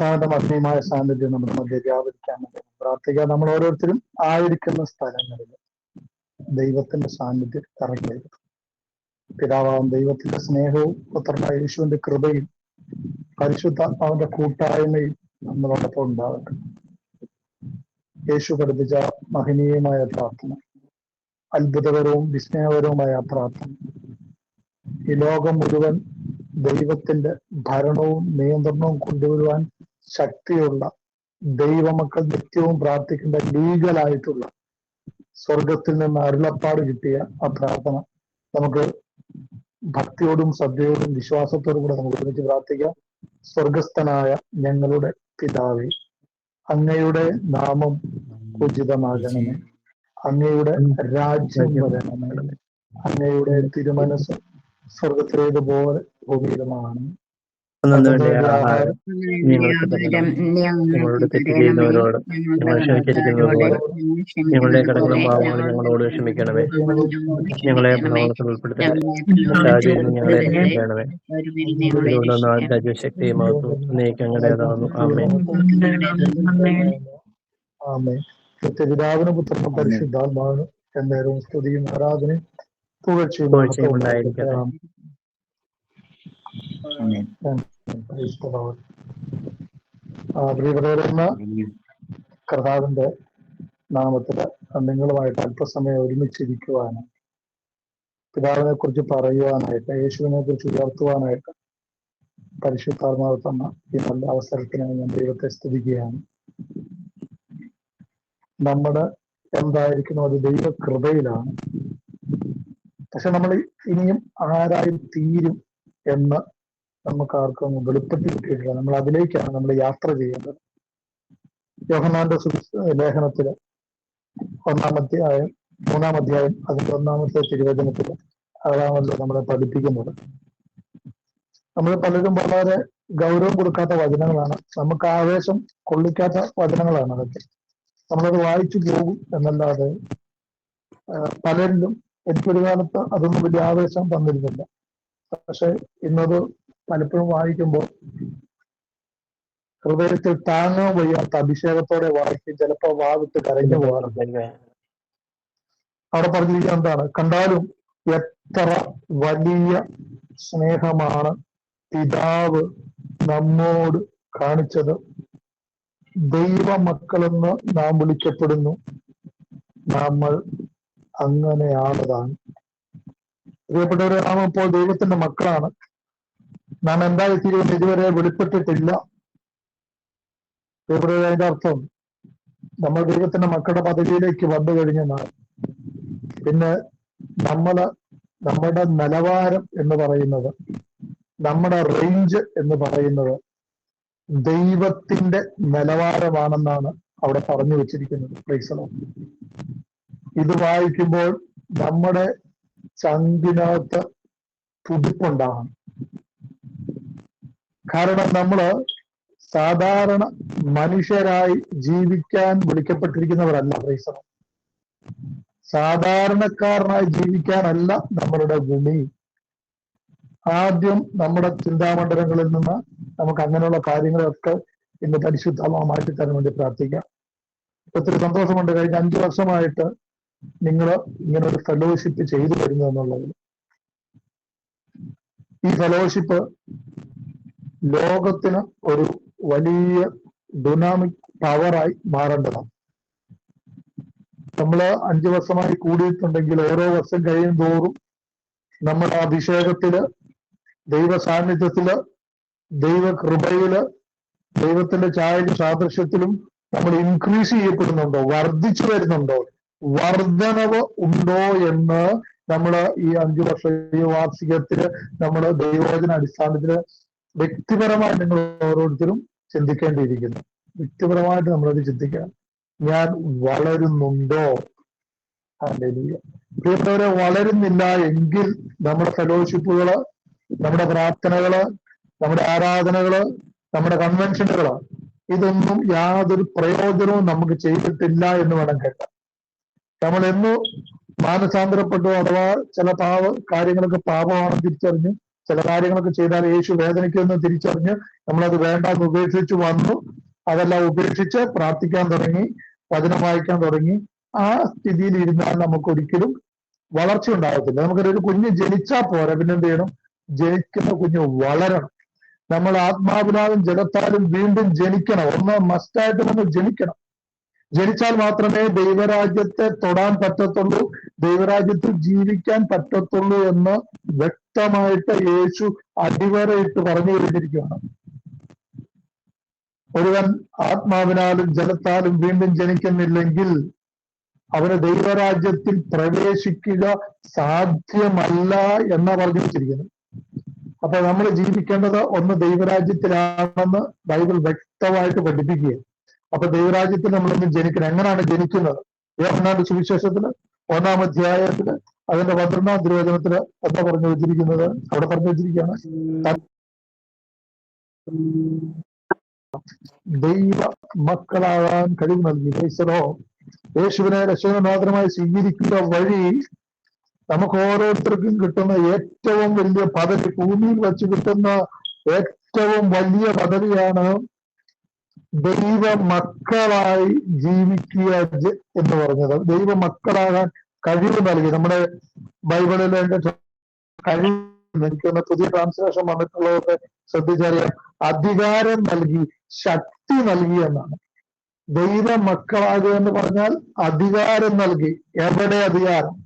മഹനീയമായ സാന്നിധ്യം നമ്മുടെ മധ്യ വ്യാപരിക്കാൻ പ്രാർത്ഥിക്കുക. നമ്മൾ ഓരോരുത്തരും ആയിരിക്കുന്ന സ്ഥലങ്ങളിൽ ദൈവത്തിന്റെ സാന്നിധ്യം ഇറങ്ങി വരും. പിതാവാം ദൈവത്തിന്റെ സ്നേഹവും പുത്രനായ യേശുവിന്റെ കൃപയും പരിശുദ്ധാത്മാവിന്റെ കൂട്ടായ്മയും നമ്മളോടൊപ്പം ഉണ്ടാകട്ടെ. യേശു പഠിപ്പിച്ച മഹനീയമായ പ്രാർത്ഥന, അത്ഭുതകരവും വിസ്മയകരവുമായ പ്രാർത്ഥന, ഈ ലോകം മുഴുവൻ ദൈവത്തിന്റെ ഭരണവും നിയന്ത്രണവും കൊണ്ടുവരുവാൻ ശക്തിയുള്ള ദൈവമക്കൾ നിത്യവും പ്രാർത്ഥിക്കേണ്ട ലീഗലായിട്ടുള്ള സ്വർഗത്തിൽ നിന്ന് അരുളപ്പാട് കിട്ടിയ ആ പ്രാർത്ഥന നമുക്ക് ഭക്തിയോടും ശ്രദ്ധയോടും വിശ്വാസത്തോടും കൂടെ നമുക്ക് ഒരുമിച്ച് പ്രാർത്ഥിക്കാം. സ്വർഗസ്ഥനായ ഞങ്ങളുടെ പിതാവേ, അങ്ങയുടെ നാമം ഉചിതമാകണമേ, അങ്ങയുടെ രാജ്യം വരണമേ, അങ്ങയുടെ തിരുമനസ് സ്വർഗത്തിലേതുപോലെ ഭൂമിയിലുമാണ്. ആഹാരം ഞങ്ങൾക്ക് തരണം. ഞങ്ങളോട് തെറ്റ് ചെയ്യുന്നവരോട് ഞങ്ങൾ ക്ഷമിച്ചിരിക്കുന്നത് പോലെ ഞങ്ങളുടെ കടങ്ങളും പാവങ്ങളും ഞങ്ങളോട് ക്ഷമിക്കണമേ. ഞങ്ങളെ പ്രലോഭനത്തിൽ ഉൾപ്പെടുത്തരുത്, ഞങ്ങളെ രക്ഷിക്കണമേ. രാജ്യശക്തിയും നീക്ക് അങ്ങടേതാകുന്നു. ആമേൻ. ആമേൻ. പിതാവിനും പുത്രനും പരിശുദ്ധാത്മാവിനും എന്നേരവും സ്തുതിയും ആരാധനയും പുകഴ്ചയും ഉണ്ടായിരിക്കട്ടെ. പ്രിയപ്പെട്ടവരെന്ന കർത്താവിന്റെ നാമത്തില് നിങ്ങളുമായിട്ട് അല്പസമയം ഒരുമിച്ചിരിക്കുവാനും പിതാവിനെ കുറിച്ച് പറയുവാനായിട്ട്, യേശുവിനെ കുറിച്ച് ഉയർത്തുവാനായിട്ട് പരിശുദ്ധാത്മാവ് തന്ന ഈ നല്ല അവസരത്തിനായി ഞാൻ ദൈവത്തെ സ്തുതിക്കുകയാണ്. നമ്മുടെ എന്തായിരിക്കുന്നു അത് ദൈവകൃപയിലാണ്. പക്ഷെ നമ്മൾ ഇനിയും ആരായി തീരും എന്ന് നമുക്ക് ആർക്കും വെളിപ്പെട്ട് കിട്ടിയിട്ടില്ല. നമ്മൾ അതിലേക്കാണ് നമ്മൾ യാത്ര ചെയ്യേണ്ടത്. യോഹന്നാന്റെ ലേഖനത്തില് 1-ാം അധ്യായം 3-ാം അധ്യായം അതിന്റെ 1-ാമത്തെ തിരുവചനത്തില് അതാണല്ലോ നമ്മളെ പഠിപ്പിക്കുന്നത്. നമ്മൾ പലരും വളരെ ഗൗരവം കൊടുക്കാത്ത വചനങ്ങളാണ്, നമുക്ക് ആവേശം കൊള്ളിക്കാത്ത വചനങ്ങളാണ് അതൊക്കെ. നമ്മളത് വായിച്ചു പോകും എന്നല്ലാതെ പലരിലും എനിക്കൊരു കാലത്ത് അതൊന്നും വലിയ ആവേശം തന്നിരുന്നില്ല. പക്ഷെ ഇന്നത് പലപ്പോഴും വായിക്കുമ്പോൾ ഹൃദയത്തിൽ താങ്ങാൻ വയ്യാത്ത അഭിഷേകത്തോടെ വായിക്കും. ചിലപ്പോൾ വാവിട്ട് കരഞ്ഞു പോകാറുണ്ട്. അവിടെ പറഞ്ഞിരിക്കുന്നത് എന്താണ്? കണ്ടാലും എത്ര വലിയ സ്നേഹമാണ് പിതാവ് നമ്മോട് കാണിച്ചത്. ദൈവമക്കളെന്ന് നാം വിളിക്കപ്പെടുന്നു, നമ്മൾ അങ്ങനെയാണതാണ്. പ്രിയപ്പെട്ടവരെ, നാം ഇപ്പോൾ ദൈവത്തിന്റെ മക്കളാണ്. നാം എന്തായിത്തീരുമെന്ന് ഇതുവരെ വെളിപ്പെട്ടിട്ടില്ല. പ്രിയപ്പെട്ടവരെ, അതിന്റെ അർത്ഥം നമ്മൾ ദൈവത്തിന്റെ മക്കളുടെ പദവിയിലേക്ക് വന്നു കഴിഞ്ഞാൽ പിന്നെ നമ്മുടെ നിലവാരം എന്ന് പറയുന്നത്, നമ്മുടെ റേഞ്ച് എന്ന് പറയുന്നത് ദൈവത്തിന്റെ നിലവാരമാണെന്നാണ് അവിടെ പറഞ്ഞു വെച്ചിരിക്കുന്നത്. Price the Lord. ഇത് വായിക്കുമ്പോൾ നമ്മുടെ ചങ്കിനകത്ത് തുടിപ്പുണ്ടാകണം. കാരണം നമ്മള് സാധാരണ മനുഷ്യരായി ജീവിക്കാൻ വിളിക്കപ്പെട്ടിരിക്കുന്നവരല്ല. Praise the Lord. സാധാരണക്കാരനായി ജീവിക്കാനല്ല നമ്മളുടെ വിളി. ആദ്യം നമ്മുടെ ചിന്താമണ്ഡലങ്ങളിൽ നിന്ന് നമുക്ക് അങ്ങനെയുള്ള കാര്യങ്ങളൊക്കെ ഇന്ന് പരിശുദ്ധാത്മാവ് മാറ്റിത്തരാൻ വേണ്ടി പ്രാർത്ഥിക്കാം. ഒത്തിരി സന്തോഷമുണ്ട്. കഴിഞ്ഞ 5 വർഷമായിട്ട് നിങ്ങൾ ഇങ്ങനെ ഒരു ഫെലോഷിപ്പ് ചെയ്തു വരുന്നു എന്നുള്ളത്. ഈ ഫെലോഷിപ്പ് ലോകത്തിന് ഒരു വലിയ ഡൈനാമിക് പവറായി മാറേണ്ടതാണ്. നമ്മൾ 5 വർഷമായി കൂടിയിട്ടുണ്ടെങ്കിൽ ഓരോ വർഷം കഴിയും തോറും നമ്മുടെ അഭിഷേകത്തില്, ദൈവ സാന്നിധ്യത്തില്, ദൈവകൃപയില്, ദൈവത്തിന്റെ ഛായയിലും സാദൃശ്യത്തിലും നമ്മൾ ഇൻക്രീസ് ചെയ്യപ്പെടുന്നുണ്ടോ, വർദ്ധിച്ചു വരുന്നുണ്ടോ, വർധനവ് ഉണ്ടോ എന്ന് നമ്മൾ ഈ 5 വർഷ വാർഷികത്തില് നമ്മൾ ദൈവവചന അടിസ്ഥാനത്തില് വ്യക്തിപരമായി നിങ്ങൾ ഓരോരുത്തരും ചിന്തിക്കേണ്ടിയിരിക്കുന്നു. വ്യക്തിപരമായിട്ട് നമ്മളത് ചിന്തിക്കണം. ഞാൻ വളരുന്നുണ്ടോ? ഹല്ലേലൂയ. പ്രിയപ്പെട്ടവരെ, വളരുന്നില്ല എങ്കിൽ നമ്മുടെ ഫെലോഷിപ്പുകള്, നമ്മുടെ പ്രാർത്ഥനകള്, നമ്മുടെ ആരാധനകള്, നമ്മുടെ കൺവെൻഷനുകള്, ഇതൊന്നും യാതൊരു പ്രയോജനവും നമുക്ക് ചെയ്തിട്ടില്ല എന്ന് വേണം കേൾക്കാം. നമ്മൾ എന്ന് മാനസാന്തരപ്പെട്ടു, അഥവാ ചില കാര്യങ്ങളൊക്കെ പാപമാണെന്ന് തിരിച്ചറിഞ്ഞ് ചില കാര്യങ്ങളൊക്കെ ചെയ്താൽ യേശു വേദനിക്കുമെന്ന് തിരിച്ചറിഞ്ഞ് നമ്മളത് വേണ്ടാന്ന് ഉപേക്ഷിച്ച് വന്നു. അതെല്ലാം ഉപേക്ഷിച്ച് പ്രാർത്ഥിക്കാൻ തുടങ്ങി, വചനം വായിക്കാൻ തുടങ്ങി. ആ സ്ഥിതിയിൽ ഇരുന്നാൽ നമുക്ക് ഒരിക്കലും വളർച്ച ഉണ്ടാകത്തില്ല. നമുക്കൊരു കുഞ്ഞ് ജനിച്ചാൽ പോരാ, പിന്നെ എന്ത് ചെയ്യണം? ജനിക്കുന്ന കുഞ്ഞ് വളരണം. നമ്മൾ ആത്മാവിനാലും ജലത്താലും വീണ്ടും ജനിക്കണം. ഒന്ന് മസ്റ്റായിട്ട് നമ്മൾ ജനിക്കണം. ജനിച്ചാൽ മാത്രമേ ദൈവരാജ്യത്തെ തൊടാൻ പറ്റത്തുള്ളൂ, ദൈവരാജ്യത്തിൽ ജീവിക്കാൻ പറ്റത്തുള്ളൂ എന്ന് വ്യക്തമായിട്ട് യേശു അടിവരയിട്ട് പറഞ്ഞു കഴിഞ്ഞിരിക്കുകയാണ്. ഒരുവൻ ആത്മാവിനാലും ജലത്താലും വീണ്ടും ജനിക്കുന്നില്ലെങ്കിൽ അവന് ദൈവരാജ്യത്തിൽ പ്രവേശിക്കുക സാധ്യമല്ല എന്നാ പറഞ്ഞു വെച്ചിരിക്കുന്നത്. അപ്പൊ നമ്മൾ ജീവിക്കേണ്ടത് ഒന്ന് ദൈവരാജ്യത്തിലാണെന്ന് ബൈബിൾ വ്യക്തമായിട്ട് പഠിപ്പിക്കുക. അപ്പൊ ദൈവരാജ്യത്തിൽ നമ്മളൊന്ന് ജനിക്കണം. എങ്ങനെയാണ് ജനിക്കുന്നത്? യോഹന്നാന്റെ സുവിശേഷത്തില് 1-ാം അധ്യായത്തില് അതിന്റെ 12-ാം തിരുവചനത്തില് എന്താ പറഞ്ഞു വെച്ചിരിക്കുന്നത്? അവിടെ പറഞ്ഞു വെച്ചിരിക്കുകയാണ്, ദൈവ മക്കളാകാൻ കഴിവ് നൽകി. ക്രൈസ്തവോ, യേശുവിനെ രക്ഷകനാഥനായി സ്വീകരിക്കുക വഴി നമുക്ക് ഓരോരുത്തർക്കും കിട്ടുന്ന ഏറ്റവും വലിയ പദവി, ഭൂമിയിൽ വെച്ച് കിട്ടുന്ന ഏറ്റവും വലിയ പദവിയാണ് ദൈവ മക്കളായി ജീവിക്കുക എന്ന് പറഞ്ഞത്. ദൈവ മക്കളാകാൻ കഴിവ് നൽകി. നമ്മുടെ ബൈബിളിൽ കഴിവ്, എനിക്കൊന്ന് പുതിയ ട്രാൻസ്ലേഷൻ വന്നിട്ടുള്ളതൊക്കെ ശ്രദ്ധിച്ചറിയാം, അധികാരം നൽകി, ശക്തി നൽകി എന്നാണ്. ദൈവ മക്കളാകുക എന്ന് പറഞ്ഞാൽ അധികാരം നൽകി. എവിടെ അധികാരം?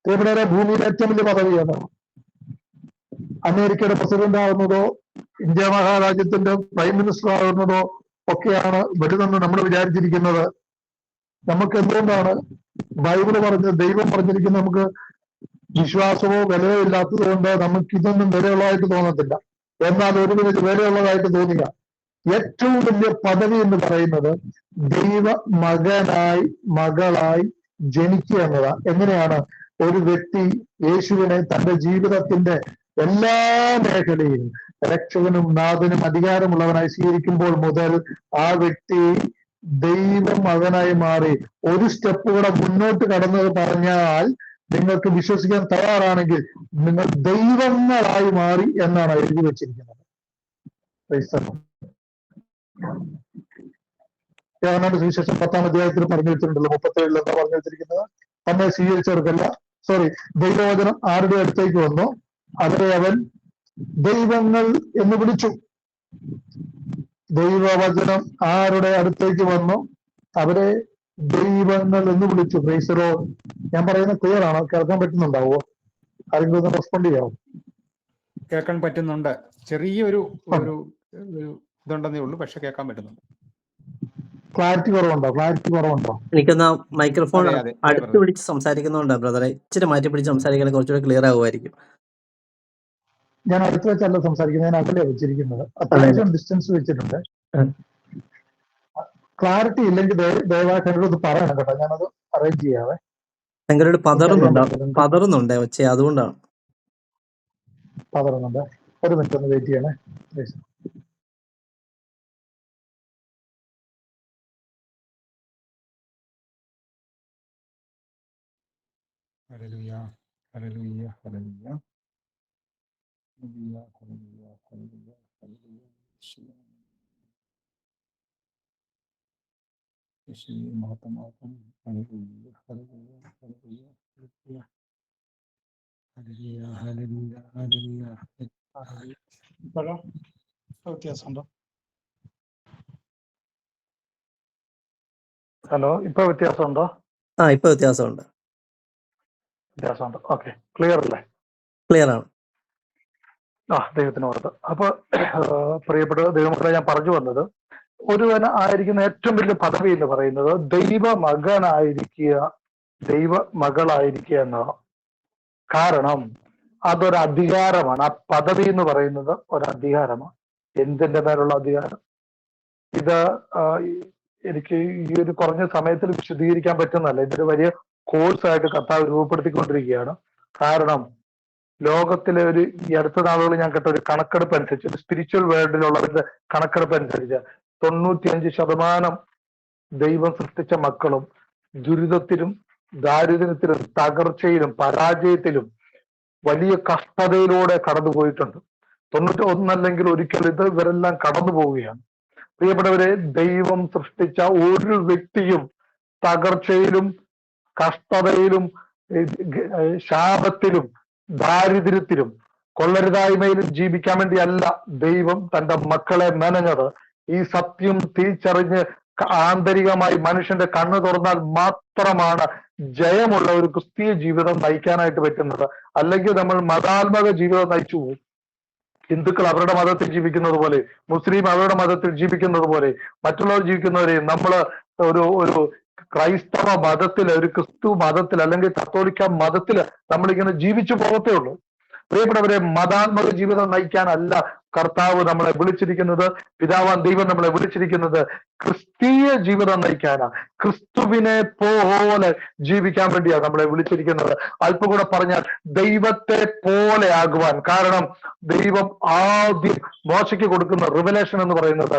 ഇവിടെ ഭൂമിയിലെ ഏറ്റവും വലിയ പദവി ഏതാണ്? അമേരിക്കയുടെ പ്രസിഡന്റ് ആവുന്നതോ ഇന്ത്യ മഹാരാജ്യത്തിന്റെ പ്രൈം മിനിസ്റ്റർ ആവുന്നതോ ഒക്കെയാണ് വരുമെന്ന് നമ്മൾ വിചാരിച്ചിരിക്കുന്നത്. നമുക്ക് എന്തുകൊണ്ടാണ് ബൈബിള് പറഞ്ഞ്, ദൈവം പറഞ്ഞിരിക്കുന്നത് നമുക്ക് വിശ്വാസമോ വിലയോ ഇല്ലാത്തത് കൊണ്ട് നമുക്ക് ഇതൊന്നും വിലയുള്ളതായിട്ട് തോന്നത്തില്ല. എന്നാൽ ഒരു വിലയുള്ളതായിട്ട് തോന്നുക. ഏറ്റവും വലിയ പദവി എന്ന് പറയുന്നത് ദൈവ മകനായി മകളായി ജനിക്കുക എന്നതാണ്. എങ്ങനെയാണ് ഒരു വ്യക്തി യേശുവിനെ തന്റെ ജീവിതത്തിന്റെ എല്ലാ മേഖലയിലും രക്ഷകനും നാഥനും അധികാരമുള്ളവനായി സ്വീകരിക്കുമ്പോൾ മുതൽ ആ വ്യക്തി ദൈവ മകനായി മാറി. ഒരു സ്റ്റെപ്പ് കൂടെ മുന്നോട്ട് കടന്നത് പറഞ്ഞാൽ നിങ്ങൾക്ക് വിശ്വസിക്കാൻ തയ്യാറാണെങ്കിൽ നിങ്ങൾ ദൈവങ്ങളായി മാറി എന്നാണ് എഴുതി വെച്ചിരിക്കുന്നത്. യോഹന്നാന്റെ സുവിശേഷം 10-ാം അധ്യായത്തിൽ പറഞ്ഞു വെച്ചിട്ടുണ്ടല്ലോ, 37 എന്താ പറഞ്ഞു വെച്ചിരിക്കുന്നത്? തന്നെ സ്വീകരിച്ചവർക്കല്ല, ദൈവവചനം ആരുടെ അടുത്തേക്ക് വന്നു അവരെ അവൻ ദൈവങ്ങൾ എന്ന് വിളിച്ചു. ദൈവവചനം ആരുടെ അടുത്തേക്ക് വന്നു അവരെ ദൈവങ്ങൾ എന്ന് വിളിച്ചു. പ്രൈസറോ, ഞാൻ പറയുന്നത് ക്ലിയർ ആണോ? കേൾക്കാൻ പറ്റുന്നുണ്ടാവോ? ആരെങ്കിലും ഒന്ന് റെസ്പോണ്ട് ചെയ്യാമോ? കേൾക്കാൻ പറ്റുന്നുണ്ട്. ചെറിയൊരു ഇതുണ്ടെന്നേ ഉള്ളൂ, പക്ഷെ കേൾക്കാൻ പറ്റുന്നുണ്ട്. ക്ലാരിറ്റി കുറവുണ്ടോ? എനിക്കൊന്ന് മൈക്രോഫോൺ അടുത്ത് പിടിച്ച് സംസാരിക്കുന്നുണ്ടോ ബ്രദറെ? ഇച്ചിരി മാറ്റി പിടിച്ച് സംസാരിക്കണേ കുറച്ചുകൂടെ ക്ലിയർ ആകുമായിരിക്കും. ഞാൻ അടുത്ത് വെച്ചല്ല സംസാരിക്കുന്നത്, ഞാൻ അകലെ വെച്ചിരിക്കുന്നത്. അത്യാവശ്യം ഡിസ്റ്റൻസ് വെച്ചിട്ടുണ്ട്. ക്ലാരിറ്റി ഇല്ലെങ്കിൽ ദയവായിട്ട് എന്നോട് പറയണം കേട്ടോ, ഞാനത് അറേഞ്ച് ചെയ്യാവേ. ഞങ്ങളോട് പതറുന്നുണ്ട് ഒച്ച, അതുകൊണ്ടാണ്. പതറുന്നുണ്ട്. ഒരു മിനിറ്റ് ഒന്ന് വെയിറ്റ് ചെയ്യണേ. Hallelujah, hallelujah, hallelujah, hallelujah, hallelujah, hallelujah, hallelujah. യേശുവേ മഹത്വമാകും. Hallelujah, hallelujah, hallelujah, hallelujah, hallelujah, hallelujah, hallelujah. ഇപ്പോഴോ വ്യത്യാസമുണ്ടോ? ഹലോ, ഇപ്പൊ വ്യത്യാസമുണ്ടോ? ഇപ്പൊ വ്യത്യാസമുണ്ട്. ഓക്കെ, ക്ലിയർ അല്ലേ? ക്ലിയർ ആണ്. ദൈവത്തിന് ഓർത്ത്. അപ്പൊ പ്രിയപ്പെട്ട ദൈവമക്കളെ, ഞാൻ പറഞ്ഞു വന്നത്, ഒരുവന് ആയിരിക്കുന്ന ഏറ്റവും വലിയ പദവി എന്ന് പറയുന്നത് ദൈവ മകനായിരിക്കുക, ദൈവ മകളായിരിക്കുക എന്നാണ്. കാരണം അതൊരു അധികാരമാണ്. ആ പദവി എന്ന് പറയുന്നത് ഒരു അധികാരമാണ്. എന്തിന്റെ മേലുള്ള അധികാരം? ഇത് എനിക്ക് ഈ ഒരു കുറഞ്ഞ സമയത്തിൽ വിശദീകരിക്കാൻ പറ്റുന്നതല്ല. ഇതൊരു വലിയ കോഴ്സായിട്ട് കർത്താവ് രൂപപ്പെടുത്തിക്കൊണ്ടിരിക്കുകയാണ്. കാരണം ലോകത്തിലെ ഈ അടുത്ത നാളുകളിൽ ഞാൻ കേട്ട ഒരു കണക്കെടുപ്പ് അനുസരിച്ച്, ഒരു സ്പിരിച്വൽ വേൾഡിലുള്ളവരുടെ കണക്കെടുപ്പ് അനുസരിച്ച് 95% ദൈവം സൃഷ്ടിച്ച മക്കളും ദുരിതത്തിലും ദാരിദ്ര്യത്തിലും തകർച്ചയിലും പരാജയത്തിലും വലിയ കഷ്ടതയിലൂടെ കടന്നുപോയിട്ടുണ്ട്. 91 അല്ലെങ്കിൽ ഒരിക്കൽ ഇവരെല്ലാം കടന്നു പോവുകയാണ്. പ്രിയപ്പെട്ടവരെ, ദൈവം സൃഷ്ടിച്ച ഒരു വ്യക്തിയും തകർച്ചയിലും കഷ്ടതയിലും ശാപത്തിലും ദാരിദ്ര്യത്തിലും കൊള്ളരുതായ്മയിലും ജീവിക്കാൻ വേണ്ടിയല്ല ദൈവം തന്റെ മക്കളെ മെനഞ്ഞത്. ഈ സത്യം തിരിച്ചറിഞ്ഞ് ആന്തരികമായി മനുഷ്യന്റെ കണ്ണു തുറന്നാൽ മാത്രമാണ് ജയമുള്ള ഒരു ക്രിസ്തീയ ജീവിതം നയിക്കാനായിട്ട് പറ്റുന്നത്. അല്ലെങ്കിൽ നമ്മൾ മതാത്മക ജീവിതം നയിച്ചു പോകും. ഹിന്ദുക്കൾ അവരുടെ മതത്തിൽ ജീവിക്കുന്നത് പോലെ, മുസ്ലിം അവരുടെ മതത്തിൽ ജീവിക്കുന്നത് പോലെ, മറ്റുള്ളവർ ജീവിക്കുന്നവരെ നമ്മൾ ഒരു ക്രൈസ്തവ മതത്തിൽ, ഒരു ക്രിസ്തു മതത്തിൽ അല്ലെങ്കിൽ കത്തോലിക്ക മതത്തിൽ നമ്മളിങ്ങനെ ജീവിച്ചു പോകത്തേ ഉള്ളൂ. പ്രിയപ്പെട്ടവരെ, മതാത്മക ജീവിതം നയിക്കാനല്ല കർത്താവ് നമ്മളെ വിളിച്ചിരിക്കുന്നത്. പിതാവാൻ ദൈവം നമ്മളെ വിളിച്ചിരിക്കുന്നത് ക്രിസ്തീയ ജീവിതം നയിക്കാനാണ്. ക്രിസ്തുവിനെ പോലെ ജീവിക്കാൻ വേണ്ടിയാണ് നമ്മളെ വിളിച്ചിരിക്കുന്നത്. അല്പം കൂടെ പറഞ്ഞാൽ ദൈവത്തെ പോലെ ആകുവാൻ. കാരണം ദൈവം ആദ്യം മോശയ്ക്ക് കൊടുക്കുന്ന റിവലേഷൻ എന്ന് പറയുന്നത്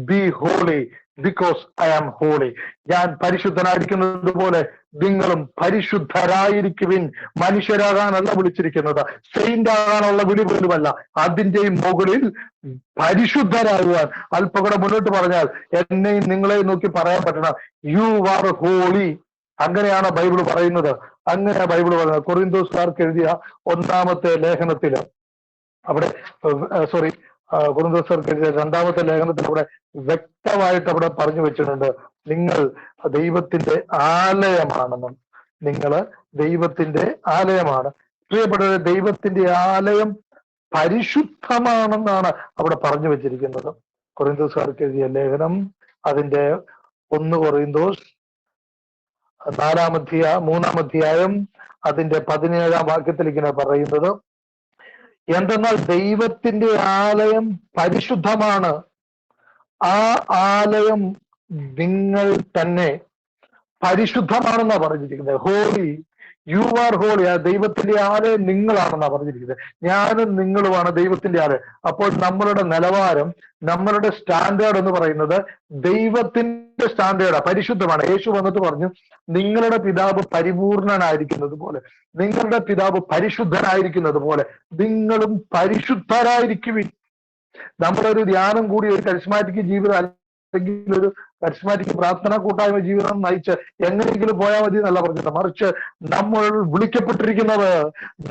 be holy because I am holy. ഞാൻ പരിശുദ്ധനായിരിക്കുന്നത് പോലെ നിങ്ങളും പരിശുദ്ധരായിരിക്കുവിൻ. മനുഷ്യരാകാനല്ല വിളിച്ചിരിക്കുന്നത്, സെയിന്റ് ആകാനുള്ള വിളി പോലുമല്ല, അതിന്റെയും മുകളിൽ പരിശുദ്ധരാകുവാൻ. അല്പം കൂടെ മുന്നോട്ട് പറഞ്ഞാൽ എന്നെയും നിങ്ങളെയും നോക്കി പറയാൻ പറ്റണം, യു ആർ ഹോളി. അങ്ങനെയാണ് ബൈബിൾ പറയുന്നത്. അങ്ങനെയാ ബൈബിൾ പറയുന്നത്. കൊറിന്തോസുകാർക്ക് എഴുതിയ 1-ാമത്തെ ലേഖനത്തില് അവിടെ കൊറിന്തോസുകാർക്ക് എഴുതിയ 2-ാമത്തെ ലേഖനത്തിൽ അവിടെ വ്യക്തമായിട്ട് അവിടെ പറഞ്ഞു വെച്ചിട്ടുണ്ട്, നിങ്ങൾ ദൈവത്തിന്റെ ആലയമാണെന്നും. നിങ്ങൾ ദൈവത്തിന്റെ ആലയമാണ്. പ്രിയപ്പെട്ടവരെ, ദൈവത്തിന്റെ ആലയം പരിശുദ്ധമാണെന്നാണ് അവിടെ പറഞ്ഞു വെച്ചിരിക്കുന്നത്. കൊറിന്തോസുകാർക്ക് എഴുതിയ ലേഖനം അതിന്റെ 1 കൊറിന്തോസ് 3-ാം അധ്യായം അതിന്റെ 17-ാം വാക്യത്തിൽ ഇങ്ങനെ പറയുന്നത്, എന്തെന്നാൽ ദൈവത്തിന്റെ ആലയം പരിശുദ്ധമാണ്, ആ ആലയം നിങ്ങൾ തന്നെ പരിശുദ്ധമാണെന്നാ പറഞ്ഞിരിക്കുന്നത്. Holy, you are holy. ആ ദൈവത്തിന്റെ ആലയം നിങ്ങളാണെന്നാ പറഞ്ഞിരിക്കുന്നത്. ഞാനും നിങ്ങളുമാണ് ദൈവത്തിന്റെ ആലയം. അപ്പോൾ നമ്മളുടെ നിലവാരം, നമ്മളുടെ സ്റ്റാൻഡേർഡ് എന്ന് പറയുന്നത് ദൈവത്തിന്റെ സ്റ്റാൻഡേർഡാണ്, പരിശുദ്ധമാണ്. യേശു വന്നിട്ട് പറഞ്ഞു, നിങ്ങളുടെ പിതാവ് പരിപൂർണനായിരിക്കുന്നത് പോലെ, നിങ്ങളുടെ പിതാവ് പരിശുദ്ധനായിരിക്കുന്നത് പോലെ നിങ്ങളും പരിശുദ്ധരായിരിക്കുവിൻ. നമ്മളൊരു ധ്യാനം കൂടി ഒരു കരിസ്മാറ്റിക് ജീവിതം അല്ലെങ്കിൽ ഒരു കരിസ്മാറ്റിക് പ്രാർത്ഥന കൂട്ടായ്മ ജീവിതം നയിച്ച് എങ്ങനെയെങ്കിലും പോയാൽ മതി എന്നല്ല പറഞ്ഞത്. മറിച്ച് നമ്മൾ വിളിക്കപ്പെട്ടിരിക്കുന്നത്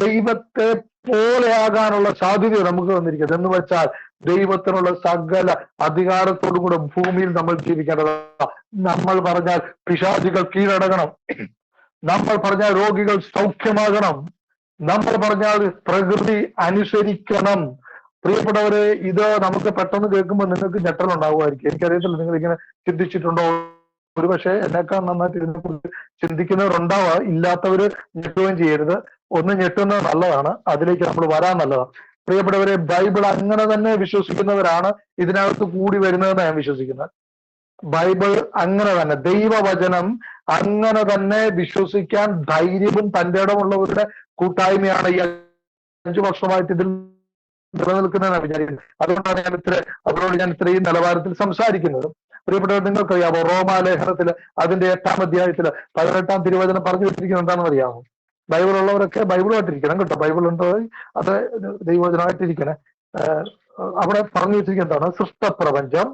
ദൈവത്തെ പോലെയാകാനുള്ള സാധ്യത നമുക്ക് വന്നിരിക്കുന്നത്. എന്ന് വെച്ചാൽ ദൈവത്തിനുള്ള സകല അധികാരത്തോടും കൂടെ ഭൂമിയിൽ നമ്മൾ ജീവിക്കേണ്ടതാണ്. നമ്മൾ പറഞ്ഞാൽ പിശാചുകൾ കീഴടങ്ങണം, നമ്മൾ പറഞ്ഞാൽ രോഗികൾ സൗഖ്യമാകണം, നമ്മൾ പറഞ്ഞാൽ പ്രകൃതി അനുസരിക്കണം. പ്രിയപ്പെട്ടവരെ, ഇത് നമുക്ക് പെട്ടെന്ന് കേൾക്കുമ്പോൾ നിങ്ങൾക്ക് ഞെട്ടലുണ്ടാവുമായിരിക്കും. എനിക്കറിയത്തില്ല നിങ്ങൾ ഇങ്ങനെ ചിന്തിച്ചിട്ടുണ്ടോ. ഒരുപക്ഷെ എന്നെക്കാൾ നന്നായിട്ട് ഇതിനെക്കുറിച്ച് ചിന്തിക്കുന്നവരുണ്ടാവുക. ഇല്ലാത്തവര് ഞെട്ടുകയും ചെയ്യരുത്. ഒന്ന് ഞെട്ടുന്നത് നല്ലതാണ്, അതിലേക്ക് നമ്മൾ വരാൻ നല്ലതാണ്. പ്രിയപ്പെട്ടവരെ, ബൈബിൾ അങ്ങനെ തന്നെ വിശ്വസിക്കുന്നവരാണ് ഇതിനകത്ത് കൂടി വരുന്നതെന്ന് ഞാൻ വിശ്വസിക്കുന്നത്. ബൈബിൾ അങ്ങനെ തന്നെ, ദൈവവചനം അങ്ങനെ തന്നെ വിശ്വസിക്കാൻ ധൈര്യവും തന്റെ ഇടമുള്ളവരുടെ കൂട്ടായ്മയാണ് ഈ 5 വർഷമായിട്ട് ഇതിൽ നിലനിൽക്കുന്നതെന്നാണ് വിചാരിക്കുന്നത്. അതുകൊണ്ടാണ് അവരോട് ഞാൻ ഇത്രയും നിലവാരത്തിൽ സംസാരിക്കുന്നത്. പ്രിയപ്പെട്ടവർ, നിങ്ങൾക്കറിയാമോ റോമാലേഖനത്തില് അതിന്റെ 8-ാം അധ്യായത്തില് 18-ാം തിരുവചനം പറഞ്ഞു വെച്ചിരിക്കുന്നത് എന്താണെന്ന് അറിയാമോ? ബൈബിൾ ഉള്ളവരൊക്കെ ബൈബിളുമായിട്ടിരിക്കണം കേട്ടോ. ബൈബിൾ ഉണ്ടോ അത് ദൈവവചനമായിട്ടിരിക്കണേ. അവിടെ പറഞ്ഞു വെച്ചിരിക്കുന്നതാണ്, സൃഷ്ടപ്രപഞ്ചം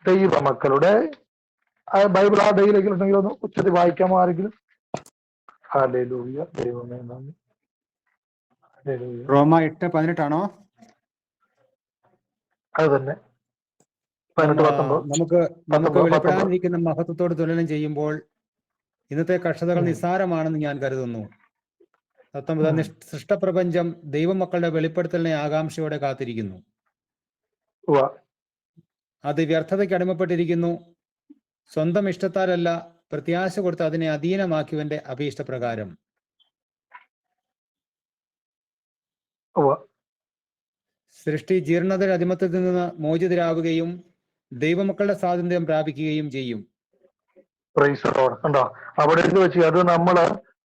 ദൈവമക്കളുടെ. ബൈബിൾ ആ ഡേയിലേക്ക് ഉണ്ടെങ്കിൽ ഒന്ന് ഉച്ചത്തിൽ വായിക്കാമോ ആരെങ്കിലും? ഹല്ലേലൂയ, ദൈവമേ നന്ദി. റോമ 8:18 ആണോ? അത് തന്നെ. 18-19 നമുക്ക് വെളിപ്പെടാനിരിക്കുന്ന മഹത്വത്തോട് തുലനം ചെയ്യുമ്പോൾ ഇന്നത്തെ കഷ്ടതകൾ നിസ്സാരമാണെന്ന് ഞാൻ കരുതുന്നു. 19 സൃഷ്ടപ്രപഞ്ചം ദൈവമക്കളുടെ വെളിപ്പെടുത്തലിനെ ആകാംക്ഷയോടെ കാത്തിരിക്കുന്നു. അത് വ്യർത്ഥതയ്ക്ക് അടിമപ്പെട്ടിരിക്കുന്നു. സ്വന്തം ഇഷ്ടത്താലല്ല, പ്രത്യാശ കൊടുത്ത് അതിനെ അധീനമാക്കിയവന്റെ അഭീഷ്ടപ്രകാരം. സൃഷ്ടി ജീർണതയുടെ അടിമത്തത്തിൽ നിന്ന് മോചിതരാവുകയും ദൈവമക്കളുടെ സ്വാതന്ത്ര്യം പ്രാപിക്കുകയും ചെയ്യും. കണ്ടോ അവിടെ എഴുതി വെച്ച്. അത് നമ്മള്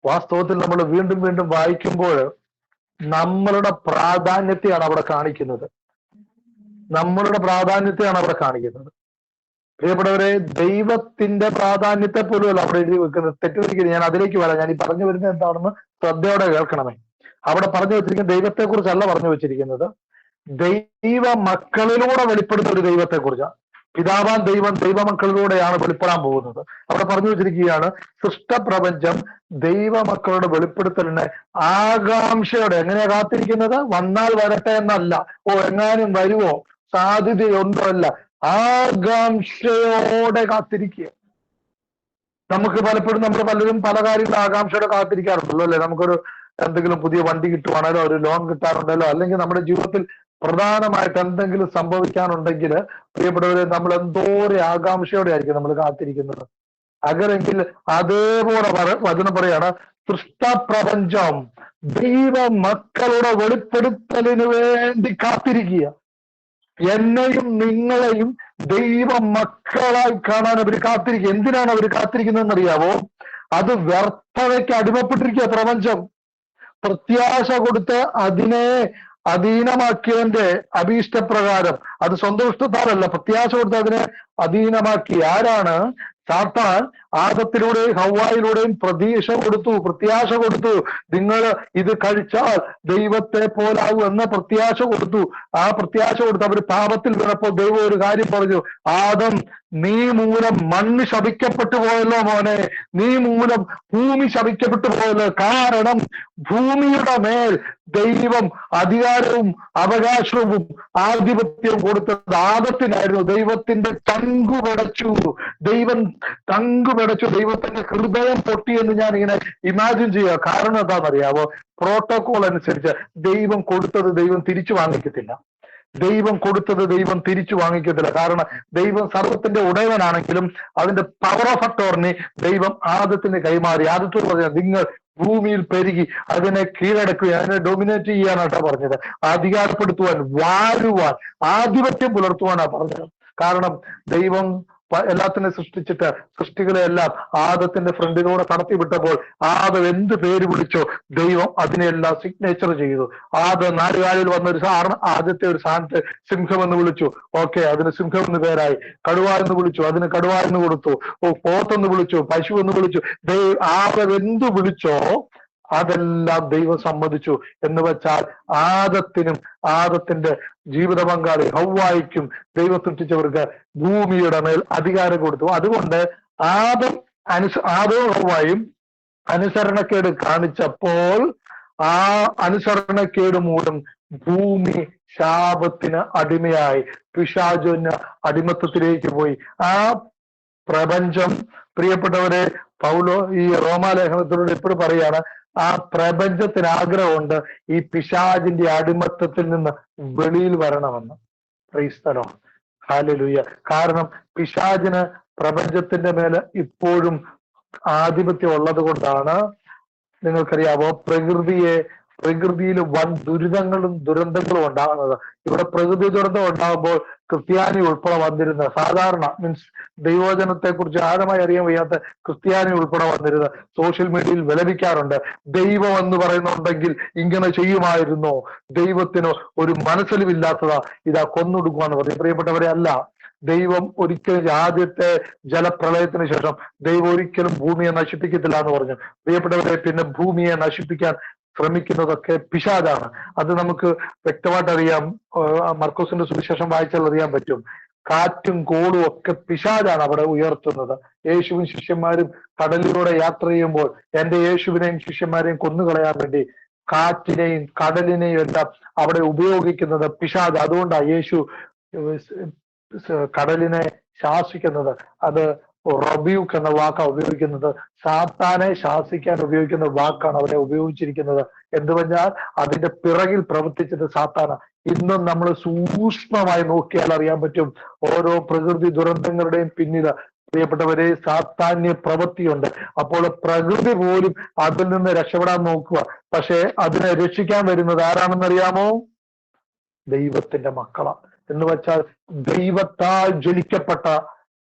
വാസ്തവത്തിൽ നമ്മൾ വീണ്ടും വീണ്ടും വായിക്കുമ്പോൾ നമ്മളുടെ പ്രാധാന്യത്തെയാണ് അവിടെ കാണിക്കുന്നത്. നമ്മളുടെ പ്രാധാന്യത്തെയാണ് അവിടെ കാണിക്കുന്നത്. പ്രിയപ്പെട്ടവരെ, ദൈവത്തിന്റെ പ്രാധാന്യത്തെ പോലും അല്ല അവിടെ എഴുതി വെക്കുന്നത്. തെറ്റിദ്ധരിക്കുന്നത്, ഞാൻ അതിലേക്ക് വരാം. ഞാൻ ഈ പറഞ്ഞു വരുന്നത് എന്താണെന്ന് ശ്രദ്ധയോടെ കേൾക്കണമേ. അവിടെ പറഞ്ഞു വെച്ചിരിക്കുന്ന ദൈവത്തെ കുറിച്ചല്ല പറഞ്ഞു വെച്ചിരിക്കുന്നത്, ദൈവ മക്കളിലൂടെ വെളിപ്പെടുന്ന ഒരു ദൈവത്തെ കുറിച്ചാണ്. പിതാവാൻ ദൈവം ദൈവമക്കളിലൂടെയാണ് വെളിപ്പെടാൻ പോകുന്നത്. അവിടെ പറഞ്ഞു വെച്ചിരിക്കുകയാണ്, സൃഷ്ടപ്രപഞ്ചം ദൈവമക്കളുടെ വെളിപ്പെടുത്തലിനെ ആകാംക്ഷയോടെ എങ്ങനെയാ കാത്തിരിക്കുന്നത്? വന്നാൽ വരട്ടെ എന്നല്ല, എങ്ങാനും വരുമോ, സാധ്യതയുണ്ടോ അല്ല, ആകാംക്ഷയോടെ കാത്തിരിക്കുക. നമുക്ക് പലപ്പോഴും നമ്മൾ പലരും പല കാര്യങ്ങളും ആകാംക്ഷയോടെ കാത്തിരിക്കാറുണ്ടല്ലോ അല്ലെ? നമുക്കൊരു എന്തെങ്കിലും പുതിയ വണ്ടി കിട്ടുവാണല്ലോ, ഒരു ലോൺ കിട്ടാറുണ്ടല്ലോ, അല്ലെങ്കിൽ നമ്മുടെ ജീവിതത്തിൽ പ്രധാനമായിട്ട് എന്തെങ്കിലും സംഭവിക്കാനുണ്ടെങ്കിൽ പ്രിയപ്പെട്ടവരെ നമ്മൾ എന്തോരം ആകാംക്ഷയോടെ ആയിരിക്കും നമ്മൾ കാത്തിരിക്കുന്നത്. അങ്ങനെങ്കിൽ അതേപോലെ വചനം പറയാണ്, സൃഷ്ടപ്രപഞ്ചം ദൈവ മക്കളുടെ വെളിപ്പെടുത്തലിന് വേണ്ടി കാത്തിരിക്കുക. എന്നെയും നിങ്ങളെയും ദൈവ മക്കളായി കാണാൻ അവർ കാത്തിരിക്കുക. എന്തിനാണ് അവർ കാത്തിരിക്കുന്നതെന്ന് അറിയാവോ? അത് വ്യർത്ഥതയ്ക്ക് അടിമപ്പെട്ടിരിക്കുക പ്രപഞ്ചം. പ്രത്യാശ കൊടുത്ത് അതിനെ അധീനമാക്കിയതിന്റെ അഭീഷ്ടപ്രകാരം, അത് സ്വന്തം ഇഷ്ടത്താലല്ല, പ്രത്യാശ കൊടുത്ത് അതിനെ അധീനമാക്കി. ആരാണ്? സാത്താൻ ആദത്തിലൂടെയും ഹവ്വായിലൂടെയും പ്രത്യാശ കൊടുത്തു. നിങ്ങൾ ഇത് കഴിച്ചാൽ ദൈവത്തെ പോലാവും എന്ന പ്രത്യാശ കൊടുത്തു. ആ പ്രത്യാശ കൊടുത്ത് അവർ പാപത്തിൽ വീണപ്പോൾ ദൈവം ഒരു കാര്യം പറഞ്ഞു, ആദം നീ മൂലം മണ്ണ് ശപിക്കപ്പെട്ടു പോയല്ലോ മോനെ, നീ മൂലം ഭൂമി ശപിക്കപ്പെട്ടു പോയല്ലോ. കാരണം ഭൂമിയുടെ മേൽ ദൈവം അധികാരവും അവകാശവും ആധിപത്യവും കൊടുത്തത് ആദത്തിനായിരുന്നു. ദൈവത്തിന്റെ തങ്കുപടച്ചു, ദൈവത്തിന്റെ ഹൃദയം പൊട്ടിയെന്ന് ഞാൻ ഇങ്ങനെ ഇമാജിൻ ചെയ്യുക. കാരണം എന്താണെന്നറിയാവോ? പ്രോട്ടോകോൾ അനുസരിച്ച് ദൈവം കൊടുത്തത് ദൈവം തിരിച്ചു വാങ്ങിക്കത്തില്ല. കാരണം ദൈവം സർവത്തിന്റെ ഉടയവനാണെങ്കിലും അതിന്റെ പവർ ഓഫ് അട്ടോർണി ദൈവം ആദത്തിന് കൈമാറി. ആദത്തോട് പറഞ്ഞ, നിങ്ങൾ ഭൂമിയിൽ പെരുകി അതിനെ കീഴടക്കുക, അതിനെ ഡൊമിനേറ്റ് ചെയ്യാനാട്ടാ പറഞ്ഞത്. അധികാരപ്പെടുത്തുവാൻ, വാഴുവാൻ, ആധിപത്യം പുലർത്തുവാനാ പറഞ്ഞത്. കാരണം ദൈവം എല്ലാത്തിനെ സൃഷ്ടിച്ചിട്ട് സൃഷ്ടികളെല്ലാം ആദത്തിന്റെ ഫ്രണ്ടിലൂടെ കടത്തിവിട്ടപ്പോൾ ആദം എന്ത് പേര് വിളിച്ചോ ദൈവം അതിനെല്ലാം സിഗ്നേച്ചർ ചെയ്തു. ആദം നാലുകാലിൽ വന്നൊരു ആദ്യത്തെ ഒരു സ്ഥാനത്ത് സിംഹം എന്ന് വിളിച്ചു, ഓക്കെ, അതിന് സിംഹം എന്ന് പേരായി. കടുവ എന്ന് വിളിച്ചു, അതിന് കടുവ എന്ന് കൊടുത്തു. പോത്തെന്ന് വിളിച്ചു, പശു എന്ന് വിളിച്ചു. ആദം എന്ത് വിളിച്ചോ അതെല്ലാം ദൈവം സമ്മതിച്ചു. എന്ന് വെച്ചാൽ ആദത്തിനും ആദത്തിന്റെ ജീവിത പങ്കാളി ഹവ്വായിക്കും ദൈവം സൃഷ്ടിച്ചവർക്ക് ഭൂമിയുടെ മേൽ അധികാരം കൊടുത്തു. അതുകൊണ്ട് ആദവും ഹവ്വായും അനുസരണക്കേട് കാണിച്ചപ്പോൾ ആ അനുസരണക്കേട് മൂലം ഭൂമി ശാപത്തിന് അടിമയായി, പിശാചിന് അടിമത്തത്തിലേക്ക് പോയി. ആ പ്രപഞ്ചം, പ്രിയപ്പെട്ടവരെ, പൗലോ ഈ റോമാലേഖനത്തിലൂടെ എപ്പോഴും പറയാണ്, ആ പ്രപഞ്ചത്തിന് ആഗ്രഹമുണ്ട് ഈ പിശാചിന്റെ അടിമത്തത്തിൽ നിന്ന് വെളിയിൽ വരണമെന്ന്. Price the Lord, hallelujah. കാരണം പിശാചിന് പ്രപഞ്ചത്തിന്റെ മേലെ ഇപ്പോഴും ആധിപത്യം ഉള്ളത് കൊണ്ടാണ് നിങ്ങൾക്കറിയാവോ പ്രകൃതിയിൽ വൻ ദുരന്തങ്ങളും ഉണ്ടാകുന്നത്. ഇവിടെ പ്രകൃതി ദുരന്തം ഉണ്ടാകുമ്പോൾ ക്രിസ്ത്യാനി ഉൾപ്പെടെ വന്നിരുന്ന, സാധാരണ മീൻസ് ദൈവവചനത്തെ കുറിച്ച് ആഴമായി അറിയാൻ വയ്യാത്ത ക്രിസ്ത്യാനി ഉൾപ്പെടെ വന്നിരുന്ന സോഷ്യൽ മീഡിയയിൽ വിലപിക്കാറുണ്ട്. ദൈവം എന്ന് പറയുന്നുണ്ടെങ്കിൽ ഇങ്ങനെ ചെയ്യുമായിരുന്നോ, ദൈവത്തിന് ഒരു മനസ്സിലുമില്ലാത്തതാ, ഇതാ കൊന്നൊടുക്കുവാന്ന് പറയും. പ്രിയപ്പെട്ടവരെ, അല്ല, ദൈവം ഒരിക്കലും ആദ്യത്തെ ജലപ്രളയത്തിന് ശേഷം ദൈവം ഒരിക്കലും ഭൂമിയെ നശിപ്പിക്കത്തില്ല എന്ന് പറഞ്ഞു. പ്രിയപ്പെട്ടവരെ, പിന്നെ ഭൂമിയെ നശിപ്പിക്കാൻ ശ്രമിക്കുന്നതൊക്കെ പിശാചാണ്. അത് നമുക്ക് വ്യക്തമായിട്ട് അറിയാം. മർക്കോസിന്റെ സുവിശേഷം വായിച്ചാൽ അറിയാൻ പറ്റും. കാറ്റും കോളും ഒക്കെ പിശാചാണ് അവിടെ ഉയർത്തുന്നത്. യേശുവും ശിഷ്യന്മാരും കടലിലൂടെ യാത്ര ചെയ്യുമ്പോൾ എന്റെ യേശുവിനെയും ശിഷ്യന്മാരെയും കൊന്നുകളയാൻ വേണ്ടി കാറ്റിനെയും കടലിനെയും എല്ലാം അവിടെ ഉപയോഗിക്കുന്നത് പിശാച്. അതുകൊണ്ടാണ് യേശു കടലിനെ ശാസിക്കുന്നത്. അത് റബ്യൂക്ക് എന്ന വാക്കാണ് ഉപയോഗിക്കുന്നത്. സാത്താനെ ശാസിക്കാൻ ഉപയോഗിക്കുന്ന വാക്കാണ് അവിടെ ഉപയോഗിച്ചിരിക്കുന്നത്. എന്ന് പറഞ്ഞാൽ അതിന്റെ പിറകിൽ പ്രവർത്തിച്ചത് സാത്താന. ഇന്നും നമ്മൾ സൂക്ഷ്മമായി നോക്കിയാൽ അറിയാൻ പറ്റും, ഓരോ പ്രകൃതി ദുരന്തങ്ങളുടെയും പിന്നിൽ പ്രിയപ്പെട്ടവരെ സാത്താന്യ പ്രവൃത്തിയുണ്ട്. അപ്പോൾ പ്രകൃതി പോലും അതിൽ നിന്ന് രക്ഷപ്പെടാൻ നോക്കുക. പക്ഷെ അതിനെ രക്ഷിക്കാൻ വരുന്നത് ആരാണെന്നറിയാമോ? ദൈവത്തിന്റെ മക്കളാ. എന്ന് വെച്ചാൽ ദൈവത്താൽ ജനിക്കപ്പെട്ട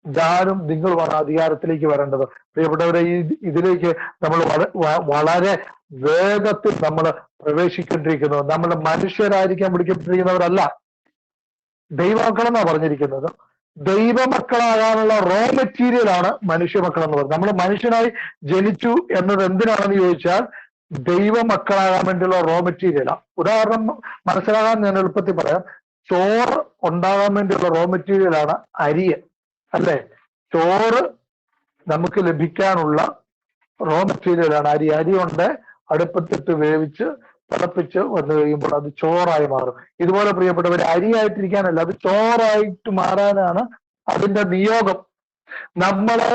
ഞാനും നിങ്ങളുമാണ് അധികാരത്തിലേക്ക് വരേണ്ടത്. പ്രിയപ്പെട്ടവരെ, ഇതിലേക്ക് നമ്മൾ വളരെ വേഗത്തിൽ നമ്മൾ പ്രവേശിക്കൊണ്ടിരിക്കുന്നു. നമ്മൾ മനുഷ്യരായിരിക്കാൻ വിളിക്കപ്പെട്ടിരിക്കുന്നവരല്ല, ദൈവമക്കളെന്നാണ് പറഞ്ഞിരിക്കുന്നത്. ദൈവമക്കളാകാനുള്ള റോ മെറ്റീരിയൽ ആണ് മനുഷ്യമക്കൾ എന്ന് പറയുന്നത്. നമ്മൾ മനുഷ്യനായി ജനിച്ചു എന്നത് എന്തിനാണെന്ന് ചോദിച്ചാൽ ദൈവമക്കളാകാൻ വേണ്ടിയുള്ള റോ മെറ്റീരിയലാണ്. ഉദാഹരണം മനസ്സിലാകാൻ ഞാൻ എളുപ്പത്തിൽ പറയാം. ചോറ് ഉണ്ടാകാൻ വേണ്ടിയുള്ള റോ മെറ്റീരിയലാണ് അരി, അല്ലെ? ചോറ് നമുക്ക് ലഭിക്കാനുള്ള റോ മെറ്റീരിയലാണ് അരി. അരി കൊണ്ട് അടുപ്പത്തിട്ട് വേവിച്ച് തിളപ്പിച്ച് വന്നു കഴിയുമ്പോൾ അത് ചോറായി മാറും. ഇതുപോലെ പ്രിയപ്പെട്ടവർ, അരിയായിട്ടിരിക്കാനല്ല, അത് ചോറായിട്ട് മാറാനാണ് അതിന്റെ നിയോഗം. നമ്മള്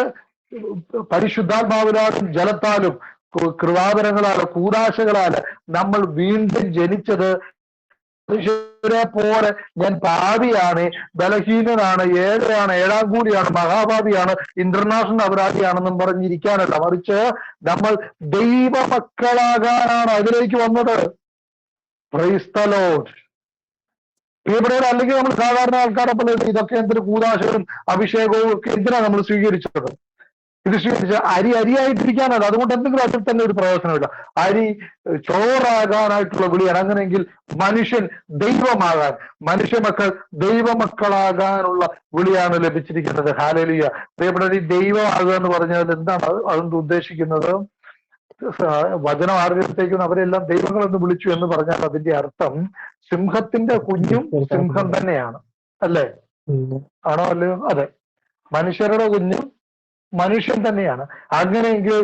പരിശുദ്ധാത്മാവിനാലും ജലത്താലും കൃപാവരങ്ങളാല് കൂടാശകളാല് നമ്മൾ വീണ്ടും ജനിച്ചത് മനുഷ്യരെ പോലെ ഞാൻ പാപിയാണ്, ബലഹീനനാണ്, ഏഴയാണ്, ഏഴാം കൂടിയാണ്, മഹാഭാവിയാണ്, ഇന്റർനാഷണൽ അപരാധിയാണെന്നും പറഞ്ഞിരിക്കാനല്ല, മറിച്ച് നമ്മൾ ദൈവമക്കളാകാനാണ് അതിലേക്ക് വന്നത്. Price the Lord. പ്രിയപ്പെട്ടവർ, അല്ലെങ്കിൽ നമ്മൾ സാധാരണ ആൾക്കാരെ പോലെ ഇതൊക്കെ എന്തൊരു കൂതാശകളും അഭിഷേകവും ഒക്കെ എന്തിനാണ് നമ്മൾ സ്വീകരിച്ചത്? ഇത് സ്വീകരിച്ച അരിയായിട്ടിരിക്കാനല്ല. അതുകൊണ്ട് എന്തെങ്കിലും അതിൽ തന്നെ ഒരു പ്രയോജനമില്ല. അരി ചോറാകാനായിട്ടുള്ള വിളിയാണ്. അങ്ങനെയെങ്കിൽ മനുഷ്യൻ ദൈവമാകാൻ, മനുഷ്യമക്കൾ ദൈവമക്കളാകാനുള്ള വിളിയാണ് ലഭിച്ചിരിക്കുന്നത്. ഹല്ലേലൂയ. പ്രിയപ്പെട്ടവർ, ഈ ദൈവമാകുക എന്ന് പറഞ്ഞാൽ എന്താണ് അതുകൊണ്ട് ഉദ്ദേശിക്കുന്നത്? വചനം ആരുടെ അവരെല്ലാം ദൈവങ്ങൾ എന്ന് വിളിച്ചു എന്ന് പറഞ്ഞാൽ അതിന്റെ അർത്ഥം സിംഹത്തിന്റെ കുഞ്ഞും സിംഹം തന്നെയാണ്, അല്ലേ? ആണോ അല്ലയോ? അതെ, മനുഷ്യരുടെ കുഞ്ഞും മനുഷ്യൻ തന്നെയാണ്. അങ്ങനെയെങ്കിൽ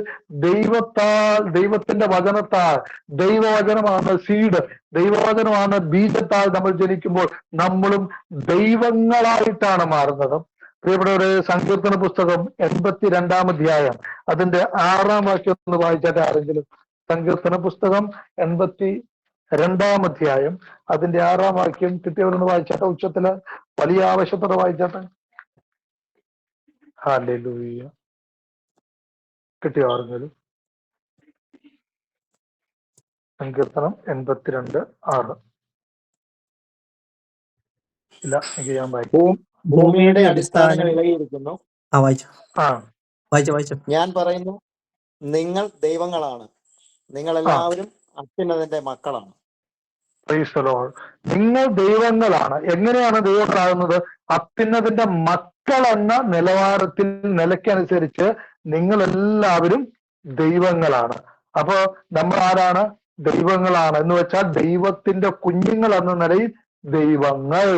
ദൈവത്തിന്റെ വചനത്താൽ, ദൈവവചനമാണ് സീഡ്, ദൈവവചനമാണ് ബീജത്താൽ നമ്മൾ ജനിക്കുമ്പോൾ നമ്മളും ദൈവങ്ങളായിട്ടാണ് മാറുന്നത്. പ്രിയപ്പെട്ടവരെ, സങ്കീർത്തന പുസ്തകം 82-ാം അധ്യായം അതിന്റെ 6-ാം വാക്യം ഒന്ന് വായിച്ചാട്ടെ ആരെങ്കിലും. സങ്കീർത്തന പുസ്തകം 82-ാം അധ്യായം അതിന്റെ 6-ാം വാക്യം കിട്ടിയവരൊന്ന് വായിച്ചാട്ടെ. ഉച്ചത്തില് വലിയ ആവശ്യത്തോടെ വായിച്ചാട്ടെ. ഹല്ലേലൂയ. കിട്ടിയോ ആരെങ്കിലും? സങ്കീർത്തനം 82:6. ഇല്ല, എനിക്ക് ഞാൻ വായിക്കും. ഭൂമിയുടെ അടിസ്ഥാനം ഇളകിയിരിക്കുന്നു. വായിച്ചു. ഞാൻ പറയുന്നു, നിങ്ങൾ ദൈവങ്ങളാണ്, നിങ്ങൾ എല്ലാവരും അത്യുന്നതന്റെ മക്കളാണ്. Price the Lord. നിങ്ങൾ ദൈവങ്ങളാണ്. എങ്ങനെയാണ് ദൈവങ്ങളാകുന്നത്? അത്യുന്നതന്റെ മക്കൾ എന്ന നിലവാരത്തിൽ, നിലയ്ക്കനുസരിച്ച് നിങ്ങൾ എല്ലാവരും ദൈവങ്ങളാണ്. അപ്പോ നമ്മൾ ആരാണ്? ദൈവങ്ങളാണ്. എന്ന് വെച്ചാൽ ദൈവത്തിന്റെ കുഞ്ഞുങ്ങൾ എന്ന നിലയിൽ ദൈവങ്ങൾ.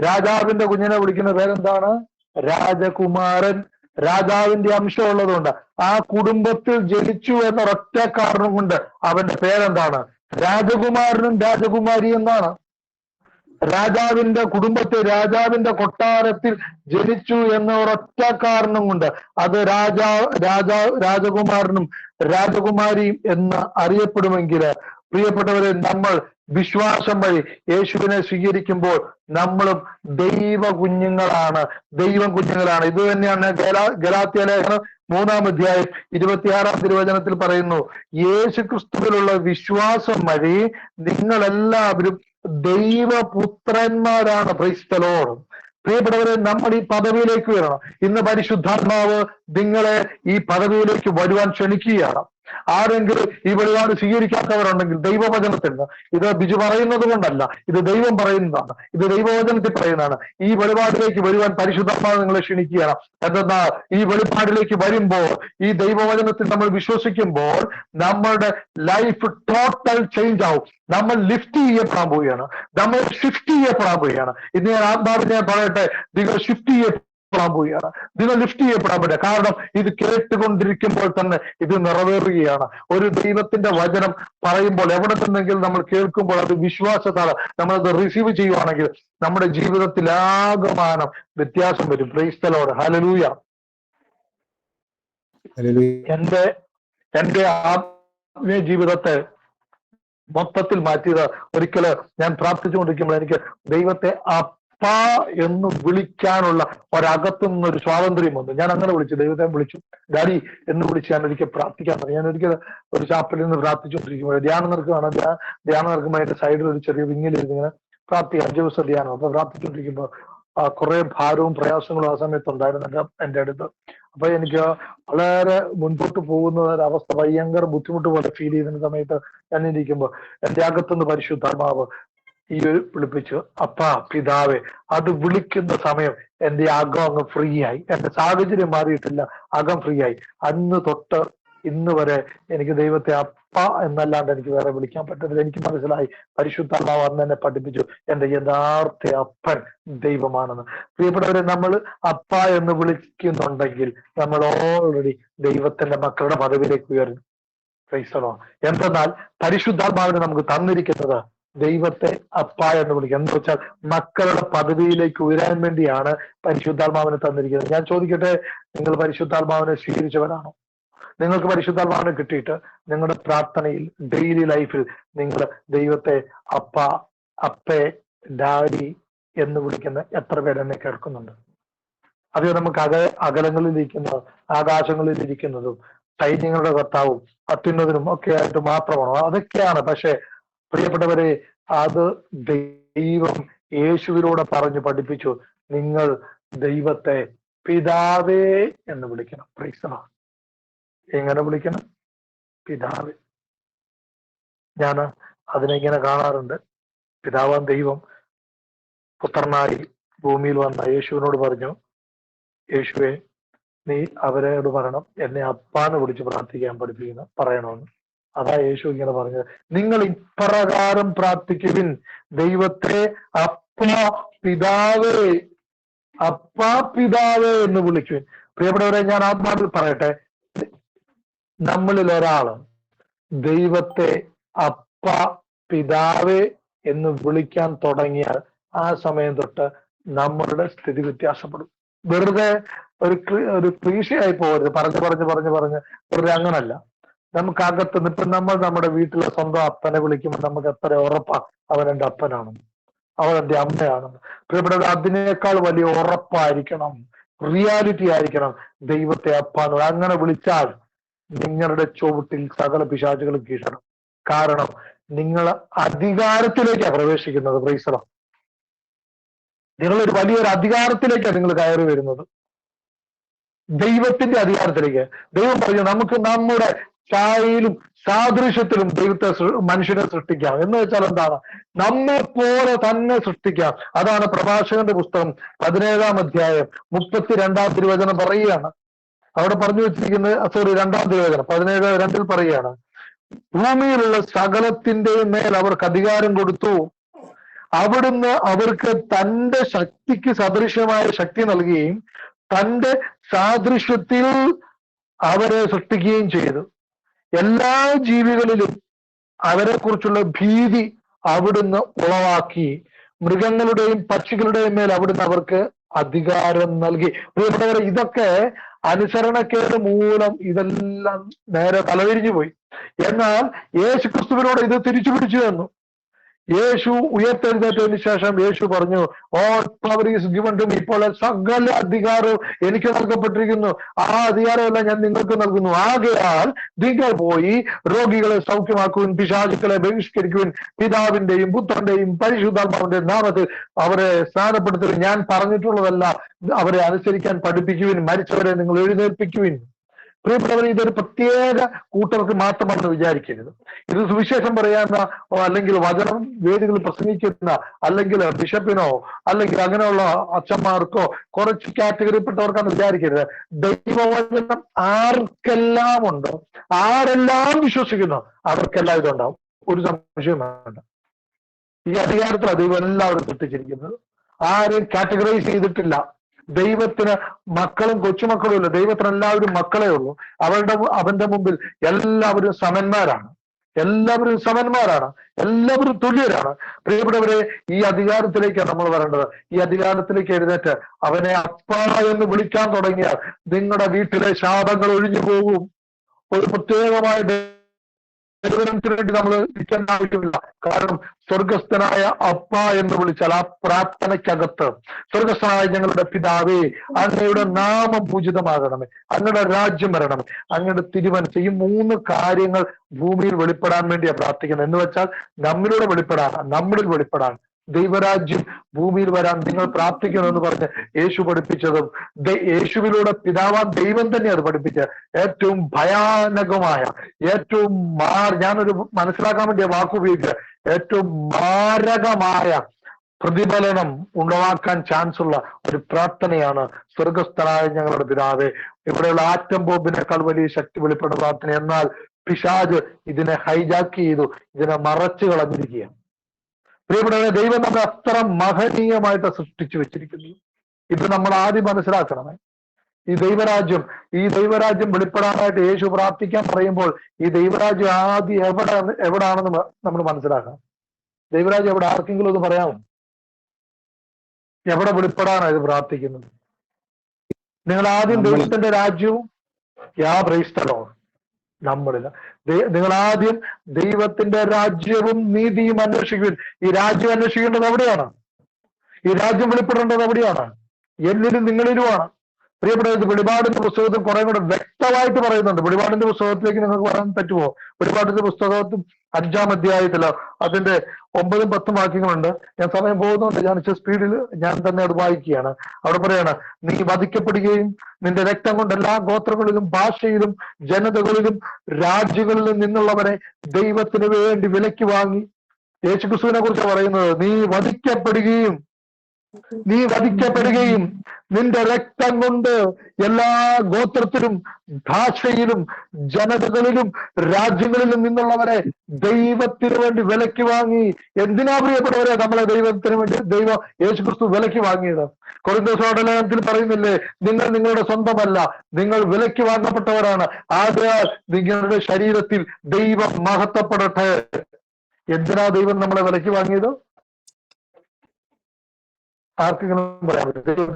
രാജാവിന്റെ കുഞ്ഞിനെ വിളിക്കുന്ന പേരെന്താണ്? രാജകുമാരൻ. രാജാവിന്റെ അംശം ഉള്ളതുകൊണ്ട്, ആ കുടുംബത്തിൽ ജനിച്ചു എന്ന ഒറ്റ കാരണം കൊണ്ട് അവന്റെ പേരെന്താണ്? രാജകുമാരനും രാജകുമാരി എന്നാണ്. രാജാവിന്റെ കുടുംബത്തിൽ, രാജാവിന്റെ കൊട്ടാരത്തിൽ ജനിച്ചു എന്ന ഒരൊറ്റ കാരണം കൊണ്ട് അത് രാജകുമാരനും രാജകുമാരിയും എന്ന് അറിയപ്പെടുമെങ്കിൽ, പ്രിയപ്പെട്ടവരെ, നമ്മൾ വിശ്വാസം വഴി യേശുവിനെ സ്വീകരിക്കുമ്പോൾ നമ്മളും ദൈവ കുഞ്ഞുങ്ങളാണ്, ദൈവം കുഞ്ഞുങ്ങളാണ്. ഇത് തന്നെയാണ് ഗലാത്യ ലേഖനം 3-ാം അധ്യായം 26-ാം തിരുവചനത്തിൽ പറയുന്നു, യേശു ക്രിസ്തുവിലുള്ള വിശ്വാസം വഴി നിങ്ങളെല്ലാവരും ദൈവപുത്രന്മാരാണ്. Price the Lord. പ്രിയപ്പെട്ടവരെ, നമ്മൾ ഈ പദവിയിലേക്ക് വരണം. ഇന്ന് പരിശുദ്ധാത്മാവ് നിങ്ങളെ ഈ പദവിയിലേക്ക് വരുവാൻ ക്ഷണിക്കുകയാണ്. ആരെങ്കിലും ഈ വെളിപാട് സ്വീകരിക്കാത്തവരുണ്ടെങ്കിൽ ദൈവവചനത്തിൽ നിന്ന്, ഇത് ബിജു പറയുന്നത് കൊണ്ടല്ല, ഇത് ദൈവം പറയുന്നതാണ്, ഇത് ദൈവവചനത്തിൽ പറയുന്നതാണ്, ഈ വെളിപാടിലേക്ക് വരുവാൻ പരിശുദ്ധാത്മാവ് നിങ്ങളെ ക്ഷണിക്കുകയാണ്. എന്തെന്നാൽ ഈ വെളിപാടിലേക്ക് വരുമ്പോൾ, ഈ ദൈവവചനത്തിൽ നമ്മൾ വിശ്വസിക്കുമ്പോൾ നമ്മളുടെ ലൈഫ് ടോട്ടൽ ചേഞ്ച് ആവും. നമ്മൾ ലിഫ്റ്റ് ചെയ്യപ്പെടാൻ പോവുകയാണ്, നമ്മൾ ഷിഫ്റ്റ് ചെയ്യപ്പെടാൻ പോവുകയാണ്. ഇന്ന് ഞാൻ ആത്മാവിനെ പറയട്ടെ, നിങ്ങൾ ഷിഫ്റ്റ് ചെയ്യപ്പെടാൻ പോവുകയാണ്, നിങ്ങൾ ലിഫ്റ്റ് ചെയ്യപ്പെടാൻ പറ്റുക. കാരണം ഇത് കേട്ടുകൊണ്ടിരിക്കുമ്പോൾ തന്നെ ഇത് നിറവേറുകയാണ്. ഒരു ദൈവത്തിന്റെ വചനം പറയുമ്പോൾ, എവിടെ നിന്നെങ്കിലും നമ്മൾ കേൾക്കുമ്പോൾ അത് വിശ്വാസത്താൽ നമ്മളത് റിസീവ് ചെയ്യുവാണെങ്കിൽ നമ്മുടെ ജീവിതത്തിൽ ആകമാനം വ്യത്യാസം വരും. Price the Lord. ഹല്ലേലൂയ. എന്റെ ആത്മീയ ജീവിതത്തെ മൊത്തത്തിൽ മാറ്റിയത്, ഒരിക്കല് ഞാൻ പ്രാർത്ഥിച്ചുകൊണ്ടിരിക്കുമ്പോൾ എനിക്ക് ദൈവത്തെ അപ്പ എന്ന് വിളിക്കാനുള്ള ഒരകത്തു നിന്നൊരു സ്വാതന്ത്ര്യം വന്നു. ഞാൻ അങ്ങനെ വിളിച്ചു, ദൈവത്തെ വിളിച്ചു, ഡാഡി എന്ന് വിളിച്ച് ഞാൻ ഒരിക്കൽ പ്രാർത്ഥിക്കാൻ പറഞ്ഞു. ഞാൻ ഒരിക്കൽ ഒരു ചാപ്പലിൽ നിന്ന് പ്രാർത്ഥിച്ചുകൊണ്ടിരിക്കുമ്പോൾ ധ്യാനം നടക്കുകയാണ്. ധ്യാനം നടക്കുമ്പോൾ അതിന്റെ സൈഡിൽ ഒരു ചെറിയ വിങ്ങിലിരുന്ന് ഇങ്ങനെ പ്രാർത്ഥിക്കുക. 5 ദിവസം ധ്യാനം. അപ്പൊ പ്രാർത്ഥിച്ചുകൊണ്ടിരിക്കുമ്പോൾ കുറെ ഭാരവും പ്രയാസങ്ങളും ആ സമയത്ത് ഉണ്ടായിരുന്നു എന്റെ അടുത്ത്. അപ്പൊ എനിക്ക് വളരെ മുൻപോട്ട് പോകുന്ന ഒരവസ്ഥ, ഭയങ്കര ബുദ്ധിമുട്ട് പോലെ ഫീൽ ചെയ്യുന്ന സമയത്ത് ഞാൻ ഇരിക്കുമ്പോൾ എന്റെ അകത്തുനിന്ന് പരിശുദ്ധാത്മാവ് ഈ വിളിപ്പിച്ചു, അപ്പാ പിതാവേ. അത് വിളിക്കുന്ന സമയം എന്റെ അകം അങ്ങ് ഫ്രീ ആയി. എന്റെ സാഹചര്യം മാറിയിട്ടില്ല, അകം ഫ്രീ ആയി. അന്ന് തൊട്ട് ഇന്ന് വരെ എനിക്ക് ദൈവത്തെ അപ്പ അപ്പ എന്നല്ലാണ്ട് എനിക്ക് വേറെ വിളിക്കാൻ പറ്റത്തില്ല. എനിക്ക് മനസ്സിലായി പരിശുദ്ധാത്മാവ് അന്ന് എന്നെ പഠിപ്പിച്ചു എന്റെ യഥാർത്ഥ അപ്പൻ ദൈവമാണെന്ന്. പ്രിയപ്പെട്ടവരെ, നമ്മൾ അപ്പ എന്ന് വിളിക്കുന്നുണ്ടെങ്കിൽ നമ്മൾ ഓൾറെഡി ദൈവത്തിന്റെ മക്കളുടെ പദവിയിലേക്ക് ഉയർന്നു. ക്രൈസ്തവോ, എന്തെന്നാൽ പരിശുദ്ധാത്മാവിനെ നമുക്ക് തന്നിരിക്കുന്നത് ദൈവത്തെ അപ്പ എന്ന് വിളിക്കുക എന്ന് വെച്ചാൽ മക്കളുടെ പദവിയിലേക്ക് ഉയരാൻ വേണ്ടിയാണ് പരിശുദ്ധാത്മാവിനെ തന്നിരിക്കുന്നത്. ഞാൻ ചോദിക്കട്ടെ, നിങ്ങൾ പരിശുദ്ധാത്മാവിനെ സ്വീകരിച്ചവരാണോ? നിങ്ങൾക്ക് പരിശുദ്ധാത്മാവിനെ കിട്ടിയിട്ട് നിങ്ങളുടെ പ്രാർത്ഥനയിൽ ഡെയിലി ലൈഫിൽ നിങ്ങൾ ദൈവത്തെ അപ്പ, അപ്പേ, ഡാഡി എന്ന് വിളിക്കുന്ന എത്ര പേരെന്നെ കേൾക്കുന്നുണ്ട്? അത് നമുക്ക് അകലങ്ങളിലിരിക്കുന്ന ആകാശങ്ങളിലിരിക്കുന്നതും സൈന്യങ്ങളുടെ കർത്താവും അത്യുന്നതനും ഒക്കെ ആയിട്ട് മാത്രമാണോ? അതൊക്കെയാണ്. പക്ഷെ പ്രിയപ്പെട്ടവരെ, അത് ദൈവം യേശുവിലൂടെ പറഞ്ഞു പഠിപ്പിച്ചു. നിങ്ങൾ ദൈവത്തെ പിതാവേ എന്ന് വിളിക്കണം. Price the Lord. എങ്ങനെ വിളിക്കണം? പിതാവേ. ഞാൻ അതിനെങ്ങനെ കാണാറുണ്ട്. പിതാവാൻ ദൈവം പുത്രനായി ഭൂമിയിൽ വന്ന യേശുവിനോട് പറഞ്ഞു, യേശുവെ, നീ അവരോട് പറയണം എന്നെ അപ്പാന്ന് വിളിച്ച് പ്രാർത്ഥിക്കാൻ പറയണമെന്ന്. അതാ യേശു ഇങ്ങനെ പറഞ്ഞത്, നിങ്ങൾ ഇപ്രകാരം പ്രാർത്ഥിക്കുവിൻ, ദൈവത്തെ അപ്പ പിതാവേ, അപ്പ പിതാവേ എന്ന് വിളിക്കുവിൻ. പ്രിയപ്പെട്ടവരെ, ഞാൻ ആത്മാവിൽ പറയട്ടെ, നമ്മളിൽ ഒരാള് ദൈവത്തെ അപ്പ പിതാവേ എന്ന് വിളിക്കാൻ തുടങ്ങിയാൽ ആ സമയം തൊട്ട് നമ്മളുടെ സ്ഥിതി വ്യത്യാസപ്പെടും. വെറുതെ ഒരു ക്ലീശയായി പോകരുത്. പറഞ്ഞ് വെറുതെ അങ്ങനല്ല. നമുക്കകത്ത് ഇപ്പം നമ്മൾ നമ്മുടെ വീട്ടിലെ സ്വന്തം അപ്പനെ വിളിക്കുമ്പോൾ നമുക്ക് എത്ര ഉറപ്പാ അവൻ എൻ്റെ അപ്പനാണെന്ന്, അവൻ എൻ്റെ അമ്മയാണെന്ന്. പ്രിയപ്പെട്ടവർ, അതിനേക്കാൾ വലിയ ഉറപ്പായിരിക്കണം, റിയാലിറ്റി ആയിരിക്കണം ദൈവത്തെ അപ്പാന്ന്. അങ്ങനെ വിളിച്ചാൽ നിങ്ങളുടെ ചുവട്ടിൽ സകല പിശാചുകളും കീഴടങ്ങും. കാരണം നിങ്ങൾ അധികാരത്തിലേക്കാണ് പ്രവേശിക്കുന്നത്. Price the Lord. നിങ്ങളൊരു വലിയൊരു അധികാരത്തിലേക്കാണ് നിങ്ങൾ കയറി വരുന്നത്, ദൈവത്തിന്റെ അധികാരത്തിലേക്ക്. ദൈവം പറഞ്ഞു, നമുക്ക് നമ്മുടെ ഛായയിലും സാദൃശ്യത്തിലും ദൈവത്തെ മനുഷ്യനെ സൃഷ്ടിക്കാം. എന്ന് വെച്ചാൽ എന്താണ്? നമ്മെ പോലെ തന്നെ സൃഷ്ടിക്കാം. അതാണ് പ്രഭാഷകന്റെ പുസ്തകം 17-ാം അധ്യായം 32-ാം തിരുവചനം പറയുകയാണ്. അവിടെ പറഞ്ഞു വെച്ചിരിക്കുന്നത്, 2-ാം തിരുവചനം 17:2 പറയുകയാണ്, ഭൂമിയിലുള്ള സകലത്തിന്റെയും മേൽ അവർക്ക് അധികാരം കൊടുത്തു, അവിടുന്ന് അവർക്ക് തന്റെ ശക്തിക്ക് സദൃശ്യമായ ശക്തി നൽകുകയും തന്റെ സാദൃശ്യത്തിൽ അവരെ സൃഷ്ടിക്കുകയും ചെയ്തു. എല്ലാ ജീവികളിലും അവരെ കുറിച്ചുള്ള ഭീതി അവിടുന്ന് ഉളവാക്കി, മൃഗങ്ങളുടെയും പക്ഷികളുടെയും മേൽ അവിടുന്ന് അവർക്ക് അധികാരം നൽകി. പ്രിയപ്പെട്ടവരെ, ഇതൊക്കെ അനുസരണക്കേട് മൂലം ഇതെല്ലാം നേരെ തലതിരിഞ്ഞു പോയി. എന്നാൽ യേശു ക്രിസ്തുവിനോട് ഇത് തിരിച്ചു പിടിച്ചു തന്നു. യേശു ഉയർത്തെഴുന്നേറ്റതിന് ശേഷം യേശു പറഞ്ഞു, all power is given to me. ഇപ്പോൾ സകല അധികാരവും എനിക്ക് നൽകപ്പെട്ടിരിക്കുന്നു. ആ അധികാരമെല്ലാം ഞാൻ നിങ്ങൾക്ക് നൽകുന്നു. ആകയാൽ നിങ്ങൾ പോയി രോഗികളെ സൗഖ്യമാക്കുവിൻ, പിശാചുക്കളെ ബഹിഷ്കരിക്കുവിൻ, പിതാവിന്റെയും പുത്രന്റെയും പരിശുദ്ധാത്മാവിന്റെ നാമത്തിൽ അവരെ സ്നാനപ്പെടുത്തുവിൻ, ഞാൻ പറഞ്ഞിട്ടുള്ളതെല്ലാം അവരെ അനുസരിക്കാൻ പഠിപ്പിക്കുവിൻ, മരിച്ചവരെ നിങ്ങൾ എഴുന്നേൽപ്പിക്കുവിൻ. പ്രിയപ്പെട്ടവരെ, ഇതൊരു പ്രത്യേക കൂട്ടർക്ക് മാത്രമാണെന്ന് വിചാരിക്കരുത്. ഇത് സുവിശേഷം പറയാവുന്ന, അല്ലെങ്കിൽ വചനം വേദികൾ പ്രസംഗിക്കുന്ന, അല്ലെങ്കിൽ ബിഷപ്പിനോ അല്ലെങ്കിൽ അങ്ങനെയുള്ള അച്ഛന്മാർക്കോ കുറച്ച് കാറ്റഗറിപ്പെട്ടവർക്കാണ് വിചാരിക്കരുത്. ദൈവവചനം ആർക്കെല്ലാം ഉണ്ടോ, ആരെല്ലാം വിശ്വസിക്കുന്നു, അവർക്കെല്ലാം ഇതുണ്ടാവും. ഒരു സംശയം വേണ്ട. ഈ അധികാരത്തിലാണ് ദൈവം എല്ലാവരും സൃഷ്ടിച്ചിരിക്കുന്നത്. ആരെയും കാറ്റഗറൈസ് ചെയ്തിട്ടില്ല. ദൈവത്തിന് മക്കളും കൊച്ചുമക്കളും ഇല്ല. ദൈവത്തിന് എല്ലാവരും മക്കളേ ഉള്ളൂ. അവന്റെ മുമ്പിൽ എല്ലാവരും സമന്മാരാണ്. എല്ലാവരും തുല്യരാണ്. പ്രിയപ്പെട്ടവരെ, ഈ അധികാരത്തിലേക്കാണ് നമ്മൾ വരേണ്ടത്. ഈ അധികാരത്തിലേക്ക് എഴുന്നേറ്റ് അവനെ അപ്പ എന്ന് വിളിക്കാൻ തുടങ്ങിയാൽ നിങ്ങളുടെ വീട്ടിലെ ശാപങ്ങൾ ഒഴിഞ്ഞു പോകും. ഒരു പ്രത്യേകമായ വേണ്ടി നമ്മൾ ഇരിക്കേണ്ട ആവശ്യമില്ല. കാരണം സ്വർഗസ്ഥനായ അപ്പ എന്ന് വിളിച്ചാൽ ആ പ്രാർത്ഥനയ്ക്കകത്ത്, സ്വർഗസ്ഥനായ ഞങ്ങളുടെ പിതാവേ, അങ്ങയുടെ നാമം പൂജിതമാകണമേ, അങ്ങയുടെ രാജ്യം വരണമേ, അങ്ങയുടെ തിരുമനസ്, ഈ 3 കാര്യങ്ങൾ ഭൂമിയിൽ വെളിപ്പെടാൻ വേണ്ടിയാണ് പ്രാർത്ഥിക്കുന്നത്. എന്ന് വെച്ചാൽ നമ്മളിൽ വെളിപ്പെടാൻ, ദൈവരാജ്യം ഭൂമിയിൽ വരാൻ നിങ്ങൾ പ്രാർത്ഥിക്കണമെന്ന് പറഞ്ഞ് യേശു പഠിപ്പിച്ചതും യേശുവിലൂടെ പിതാവാൻ ദൈവം തന്നെ അത് പഠിപ്പിച്ച ഏറ്റവും ഭയാനകമായ, ഏറ്റവും ഞാനൊരു മനസ്സിലാക്കാൻ വേണ്ടിയ വാക്കുപയോഗിക്കുക, ഏറ്റവും മാരകമായ പ്രതിഫലനം ഉളവാക്കാൻ ചാൻസ് ഉള്ള ഒരു പ്രാർത്ഥനയാണ് സ്വർഗസ്ഥനായ ഞങ്ങളുടെ പിതാവേ. ഇവിടെയുള്ള ആറ്റം ബോംബിനേക്കാൾ വലിയ ശക്തി വെളിപ്പെടുന്ന പ്രാർത്ഥന. എന്നാൽ പിശാജ് ഇതിനെ ഹൈജാക്ക് ചെയ്തു, ഇതിനെ മറച്ചു കളഞ്ഞിരിക്കുകയാണ്. പ്രിയപ്പെട്ടവരെ, ദൈവം നമ്മെ അത്ര മഹനീയമായിട്ട് സൃഷ്ടിച്ചു വെച്ചിരിക്കുന്നു. ഇത് നമ്മൾ ആദ്യം മനസ്സിലാക്കണമേ. ഈ ദൈവരാജ്യം വെളിപ്പെടാനായിട്ട് യേശു പ്രാർത്ഥിക്കാൻ പറയുമ്പോൾ ഈ ദൈവരാജ്യം ആദ്യം എവിടാണെന്ന് നമ്മൾ മനസ്സിലാക്കണം. ദൈവരാജ്യം എവിടെ? ആർക്കെങ്കിലും ഒന്ന് പറയാമോ? എവിടെ വെളിപ്പെടാനാണ് ഇത് പ്രാർത്ഥിക്കുന്നത്? നിങ്ങൾ ആദ്യം ദൈവത്തിന്റെ രാജ്യവും പ്രൈസ്തലോ നമ്മളില്ല. നിങ്ങൾ ആദ്യം ദൈവത്തിന്റെ രാജ്യവും നീതിയും അന്വേഷിക്കുവിൻ. ഈ രാജ്യം അന്വേഷിക്കേണ്ടത് എവിടെയാണ്? ഈ രാജ്യം വെളിപ്പെടേണ്ടത് എവിടെയാണ്? എന്നിലും നിങ്ങളിലുമാണ്. പ്രിയപ്പെട്ടത്, വെളിപാടിന്റെ പുസ്തകത്തിൽ കുറെ കൂടെ വ്യക്തമായിട്ട് പറയുന്നുണ്ട്. വെളിപാടിന്റെ പുസ്തകത്തിലേക്ക് നിങ്ങൾക്ക് പറയാൻ പറ്റുമോ? വെളിപാടിന്റെ പുസ്തകത്തിൽ 5-ാം അധ്യായത്തില് അതിന്റെ 9-ഉം 10-ഉം വാക്യങ്ങളുണ്ട്. ഞാൻ സമയം പോകുന്നുണ്ട്, ഞാൻ സ്പീഡിൽ ഞാൻ തന്നെ അത് വായിക്കുകയാണ്. അവിടെ പറയാണ്, നീ വധിക്കപ്പെടുകയും നിന്റെ രക്തം കൊണ്ട് എല്ലാ ഗോത്രങ്ങളിലും ഭാഷയിലും ജനതകളിലും രാജ്യങ്ങളിലും നിന്നുള്ളവരെ ദൈവത്തിന് വേണ്ടി വിലയ്ക്ക് വാങ്ങി. യേശുക്രിസ്തുവിനെ കുറിച്ചാണ് പറയുന്നത്. നീ വധിക്കപ്പെടുകയും നിന്റെ രക്തം കൊണ്ട് എല്ലാ ഗോത്രത്തിലും ഭാഷയിലും ജനതകളിലും രാജ്യങ്ങളിലും നിന്നുള്ളവരെ ദൈവത്തിന് വേണ്ടി വിലയ്ക്ക് വാങ്ങി. എന്തിനാ പ്രിയപ്പെട്ടവരെ നമ്മളെ ദൈവത്തിന് വേണ്ടി യേശുക്രിസ്തു വിലയ്ക്ക് വാങ്ങിയത്? കൊരിന്ത്യർ ലേഖനത്തിൽ പറയുന്നില്ലേ, നിങ്ങൾ നിങ്ങളുടെ സ്വന്തമല്ല, നിങ്ങൾ വിലയ്ക്ക് വാങ്ങപ്പെട്ടവരാണ്. ആകയാൽ നിങ്ങളുടെ ശരീരത്തിൽ ദൈവം മഹത്വപ്പെടട്ടെ. എന്തിനാ ദൈവം നമ്മളെ വിലയ്ക്ക് വാങ്ങിയത്? ആർക്കെങ്കിലും പറയാൻ പറ്റും?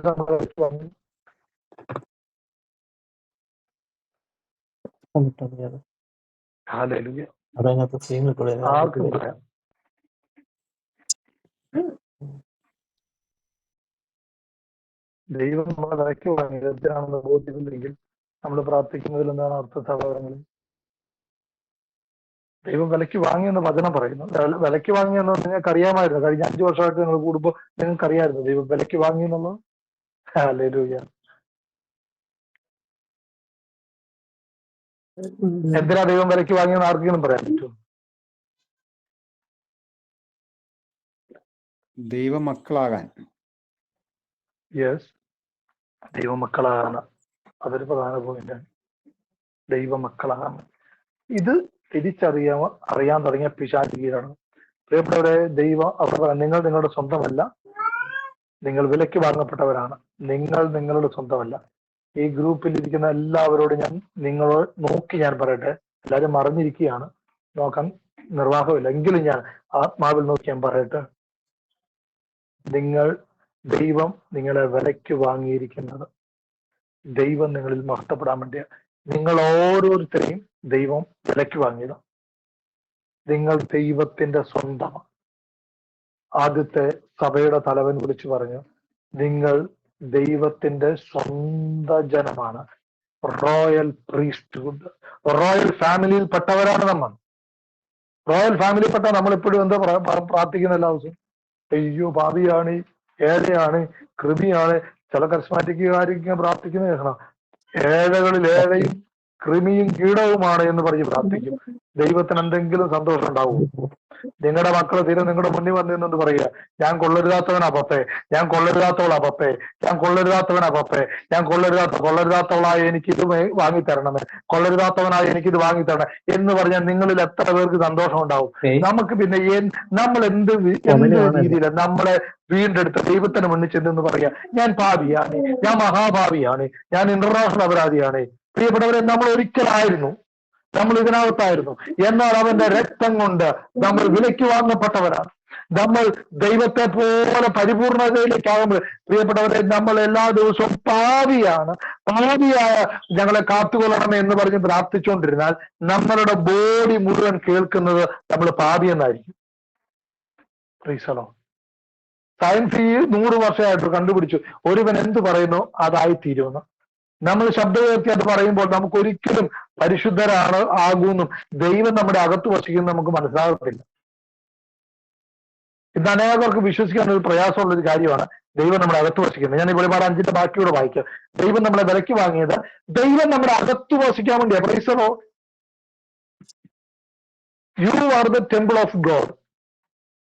ആർക്കും പറയാം. ദൈവം നമ്മളെ വിലയ്ക്ക് വാങ്ങിയത് എന്തിനാണെന്ന് ബോധ്യമില്ലെങ്കിൽ നമ്മൾ പ്രാർത്ഥിക്കുന്നതിൽ എന്താണ് അർത്ഥ സഹോദരങ്ങളിൽ? ദൈവം വിലയ്ക്ക് വാങ്ങിയെന്ന് വചനം പറയുന്നു. വിലയ്ക്ക് വാങ്ങിയെന്ന് നിങ്ങൾക്ക് അറിയാമായിരുന്നു. കഴിഞ്ഞ 5 വർഷമായിട്ട് നിങ്ങൾ കൂടുമ്പോൾ നിങ്ങൾക്ക് അറിയാമായിരുന്നു ദൈവം വിലയ്ക്ക് വാങ്ങി എന്നുള്ളത്. ഹല്ലേലൂയ. എന്തിനാ ദൈവം വിലയ്ക്ക് വാങ്ങിയെന്ന് ആർക്കെങ്കിലും പറയാൻ പറ്റുമോ? ദൈവമക്കളാകാൻ. യെസ്, ദൈവമക്കളാകാൻ. അതൊരു പ്രധാന പോയിന്റാണ്. ദൈവമക്കളാകാൻ ഇത് അറിയാൻ തുടങ്ങിയ പിശാച് കീഴാണ്. പ്രിയപ്പെട്ടവരെ, ദൈവം അവർ നിങ്ങൾ നിങ്ങളുടെ സ്വന്തമല്ല, നിങ്ങൾ വിലയ്ക്ക് വാങ്ങപ്പെട്ടവരാണ്. നിങ്ങൾ നിങ്ങളുടെ സ്വന്തമല്ല. ഈ ഗ്രൂപ്പിൽ ഇരിക്കുന്ന എല്ലാവരോടും ഞാൻ നോക്കി പറയട്ടെ. എല്ലാവരും മറിഞ്ഞിരിക്കുകയാണ്, നോക്കാൻ നിർവാഹമില്ല. എങ്കിലും ഞാൻ ആത്മാവിൽ നോക്കി ഞാൻ പറയട്ടെ, ദൈവം നിങ്ങളെ വിലയ്ക്ക് വാങ്ങിയിരിക്കുന്നത് ദൈവം നിങ്ങളിൽ മഹത്വപ്പെടാൻ വേണ്ടിയ. നിങ്ങൾ ഓരോരുത്തരെയും ദൈവം വിലയ്ക്ക് വാങ്ങിയത്. നിങ്ങൾ ദൈവത്തിന്റെ സ്വന്തമാണ്. ആദ്യത്തെ സഭയുടെ തലവൻ വിളിച്ചു പറഞ്ഞു, നിങ്ങൾ ദൈവത്തിന്റെ സ്വന്തം ജനമാണ്, റോയൽ പ്രീസ്റ്റ്ഹുഡ്. റോയൽ ഫാമിലിയിൽ പെട്ടവരാണ് നമ്മൾ. റോയൽ ഫാമിലിയിൽപ്പെട്ട നമ്മളിപ്പോഴും എന്താ പ്രാർത്ഥിക്കുന്ന എല്ലാ ദിവസവും? അയ്യോ പാപിയാണ്, ഏഴയാണ്, കൃമിയാണ്. ചില കർസ്മാറ്റിക്കുകാരിക്കും പ്രാർത്ഥിക്കുന്ന കേൾക്കണം, ഏഴകളിൽ ഏഴയും കൃമിയും കീടവുമാണ് എന്ന് പറഞ്ഞ് പ്രാർത്ഥിക്കും. ദൈവത്തിന് എന്തെങ്കിലും സന്തോഷം ഉണ്ടാവും? നിങ്ങളുടെ മക്കൾ നിങ്ങളുടെ മുന്നിൽ വന്നിരുന്നത് പറയുക, ഞാൻ കൊള്ളരുതാത്തവനാ പപ്പേ, ഞാൻ കൊള്ളരുതാത്തവളാ പപ്പേ, ഞാൻ കൊള്ളരുതാത്തവനാ പപ്പേ, ഞാൻ കൊള്ളരുതാത്തവളായ എനിക്കിത് വാങ്ങിത്തരണമേ, കൊള്ളരുതാത്തവനായ എനിക്കിത് വാങ്ങിത്തരണം എന്ന് പറഞ്ഞാൽ നിങ്ങളിൽ എത്ര പേർക്ക് സന്തോഷം ഉണ്ടാവും? നമുക്ക് പിന്നെ നമ്മൾ എന്ത് രീതിയിലാണ് നമ്മളെ വീണ്ടെടുത്ത ദൈവത്തിന് മുന്നിൽ ചെന്നെന്ന് പറയാ, ഞാൻ പാപിയാണ്, ഞാൻ മഹാഭാവിയാണ്, ഞാൻ ഇന്റർനാഷണൽ അപരാധിയാണ്. പ്രിയപ്പെട്ടവരെ, നമ്മൾ ഒരിക്കലായിരുന്നു, നമ്മൾ ഇതിനകത്തായിരുന്നു. എന്നാൽ അവന്റെ രക്തം കൊണ്ട് നമ്മൾ വിലയ്ക്ക് വാങ്ങപ്പെട്ടവരാണ്. നമ്മൾ ദൈവത്തെ പോലെ പരിപൂർണതയിലേക്കാകുമ്പോൾ പ്രിയപ്പെട്ടവരെ, നമ്മൾ എല്ലാ ദിവസവും പാപിയാണ്, പാപിയായ ഞങ്ങളെ കാത്തുകൊള്ളണമേ എന്ന് പറഞ്ഞ് പ്രാർത്ഥിച്ചുകൊണ്ടിരുന്നാൽ നമ്മളുടെ ബോഡി മുഴുവൻ കേൾക്കുന്നത് നമ്മൾ പാപിയെന്നായിരിക്കും. പ്രീസലോ. സയൻസ് ഈ 100 വർഷമായിട്ട് കണ്ടുപിടിച്ചു, ഒരുവൻ എന്ത് പറയുന്നു അതായിത്തീരുമെന്ന്. നമ്മൾ ശബ്ദമുയർത്തി അത് പറയുമ്പോൾ നമുക്ക് ഒരിക്കലും പരിശുദ്ധരാണ് ആകുമെന്നും ദൈവം നമ്മുടെ അകത്ത് വസിക്കുന്നത് നമുക്ക് മനസ്സിലാകത്തില്ല. ഇത് അനേകർക്ക് വിശ്വസിക്കാൻ ഒരു പ്രയാസമുള്ള ഒരു കാര്യമാണ്. ദൈവം നമ്മുടെ അകത്ത് വസിക്കുന്നത്. ഞാൻ ഈ വെളിപാട് 5-ന്റെ ബാക്കിയൂടെ വായിക്കാം. ദൈവം നമ്മളെ വിലയ്ക്ക് വാങ്ങിയത് ദൈവം നമ്മുടെ അകത്ത് വസിക്കാൻ വേണ്ടിയാ. Price the Lord. U are the temple of God.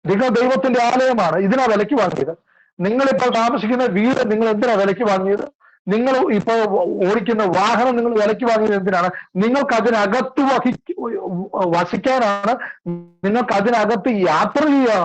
നിങ്ങൾ ദൈവത്തിന്റെ ആലയമാണ്. ഇതിനാ വിലയ്ക്ക് വാങ്ങിയത്. നിങ്ങളിപ്പോൾ താമസിക്കുന്ന വീട് നിങ്ങൾ എന്തിനാ വിലയ്ക്ക് വാങ്ങിയത്? നിങ്ങൾ ഇപ്പൊ ഓടിക്കുന്ന വാഹനം നിങ്ങൾ വിലയ്ക്ക് വാങ്ങിയത് എന്തിനാണ്? നിങ്ങൾക്ക് അതിനകത്ത് വസിക്കാനാണ്, നിങ്ങൾക്ക് അതിനകത്ത് യാത്ര ചെയ്യുക.